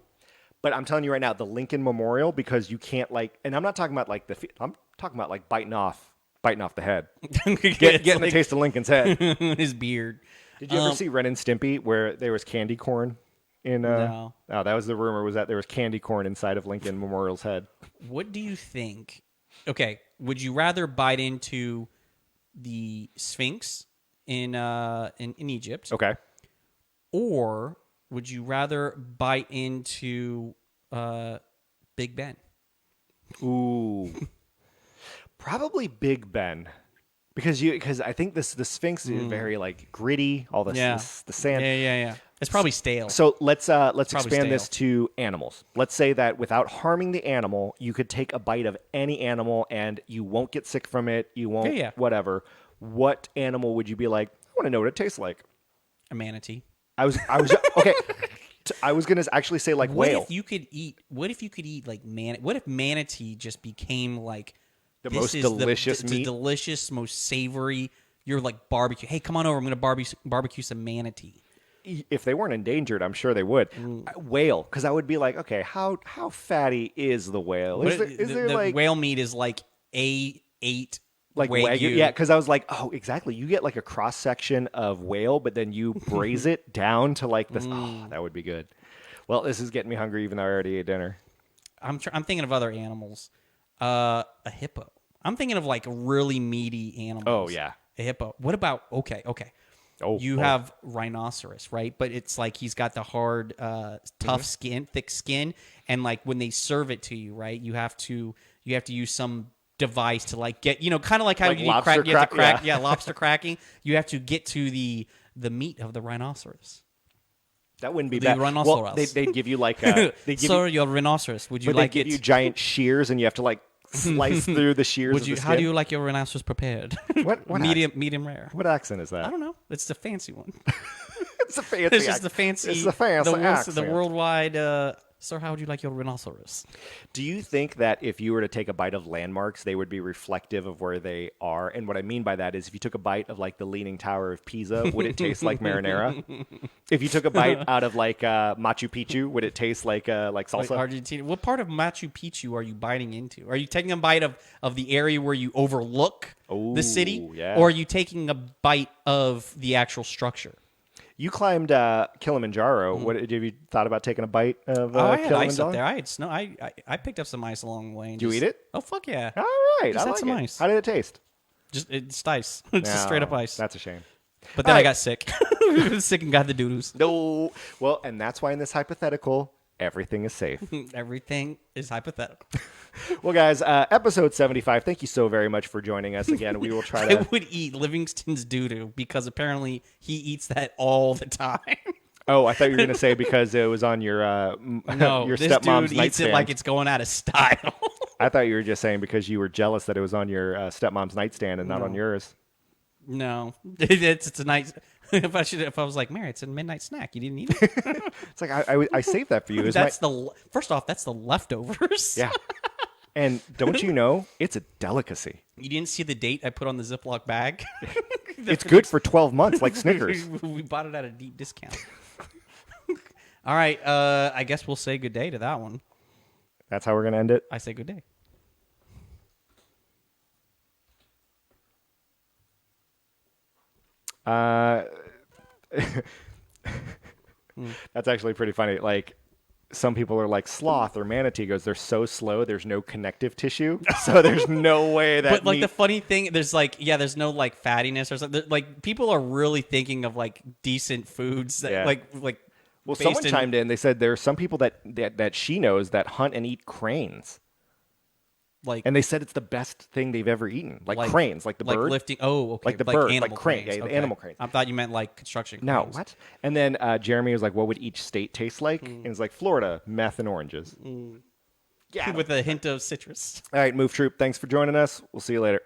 But I'm telling you right now, the Lincoln Memorial, because you can't and I'm not talking about like I'm talking about like biting off the head, getting the taste of Lincoln's head, his beard. Did you ever see Ren and Stimpy where there was candy corn in? No. Oh, that was the rumor, was that there was candy corn inside of Lincoln Memorial's head. What do you think? Okay, would you rather bite into the Sphinx in Egypt? Okay. Or would you rather bite into Big Ben? Ooh. Probably Big Ben. Because I think the Sphinx is very like gritty, all the sand. Yeah. It's probably stale. So let's expand stale. this to animals. Let's say that without harming the animal, you could take a bite of any animal and you won't get sick from it. You won't whatever. What animal would you be like, I want to know what it tastes like? A manatee. I was okay. I was gonna actually say like whale. What if you could eat like what if manatee just became like the most delicious meat? The delicious, most savory. You're like barbecue. Hey, come on over. I'm gonna barbecue some manatee. If they weren't endangered, I'm sure they would. Whale, because I would be like, okay, how fatty is the whale? Is there the like whale meat is like A8 like Wagyu? Yeah, because I was like, oh, exactly. You get like a cross section of whale, but then you braise it down to like this. Oh, that would be good. Well, this is getting me hungry, even though I already ate dinner. I'm thinking of other animals. A hippo. I'm thinking of like really meaty animals. Oh yeah, a hippo. What about okay? Oh, you have rhinoceros, right? But it's like he's got the hard, tough skin, thick skin, and like when they serve it to you, right? You have to use some device to like get, kind of like how like you lobster crack, lobster cracking. You have to get to the meat of the rhinoceros. That wouldn't be the bad. Rhinoceros. Well, they'd give you like your rhinoceros. Would you like give you giant shears, and you have to like slice through the shears. Would you? How do you like your rhinoceros prepared? What medium rare. What accent is that? I don't know. It's the fancy one. It's a fancy. It's just the fancy. It's a fancy accent. The worldwide. Sir, how would you like your rhinoceros? Do you think that if you were to take a bite of landmarks, they would be reflective of where they are? And what I mean by that is if you took a bite of like the Leaning Tower of Pisa, would it taste like marinara? If you took a bite out of like Machu Picchu, would it taste like salsa? Like Argentina. What part of Machu Picchu are you biting into? Are you taking a bite of the area where you overlook the city? Yeah. Or are you taking a bite of the actual structure? You climbed Kilimanjaro. What have you thought about taking a bite of I had Kilimanjaro? ice up there. I had snow. I picked up some ice along the way. Did you eat it? Oh fuck yeah! All right, Just I had like some it. ice. How did it taste? It's ice. It's just straight up ice. That's a shame. But then I got sick. Sick and got the doo-doos. No. Well, and that's why in this hypothetical, everything is safe. Everything is hypothetical. Well, guys, episode 75. Thank you so very much for joining us again. We will try to. I would eat Livingston's doo-doo because apparently he eats that all the time. Oh, I thought you were going to say because it was on your no, your this stepmom's dude nightstand. eats it like it's going out of style. I thought you were just saying because you were jealous that it was on your stepmom's nightstand and not on yours. No, it's a nice. If I was like, Mary, it's a midnight snack. You didn't eat it. It's like I saved that for you. First off, that's the leftovers. Yeah. And don't you know, it's a delicacy. You didn't see the date I put on the Ziploc bag? It's good for 12 months, like Snickers. We bought it at a deep discount. All right, I guess we'll say good day to that one. That's how we're going to end it? I say good day. That's actually pretty funny. Like, some people are like sloth or manatee goes, they're so slow, there's no connective tissue. So there's no way that. But like the funny thing, there's like, there's no like fattiness or something. Like people are really thinking of like decent foods that like Well, based someone in- chimed in. They said there are some people that she knows that hunt and eat cranes. Like, And they said it's the best thing they've ever eaten. Like cranes, like the like bird. lifting. Oh, okay. Like the bird, like animal crane. cranes. Yeah, the Okay. animal cranes. I thought you meant like construction. No, cranes. what? And then Jeremy was like, what would each state taste like? And it's like, Florida, meth and oranges. Yeah. With a hint of citrus. All right, Move Troop, thanks for joining us. We'll see you later.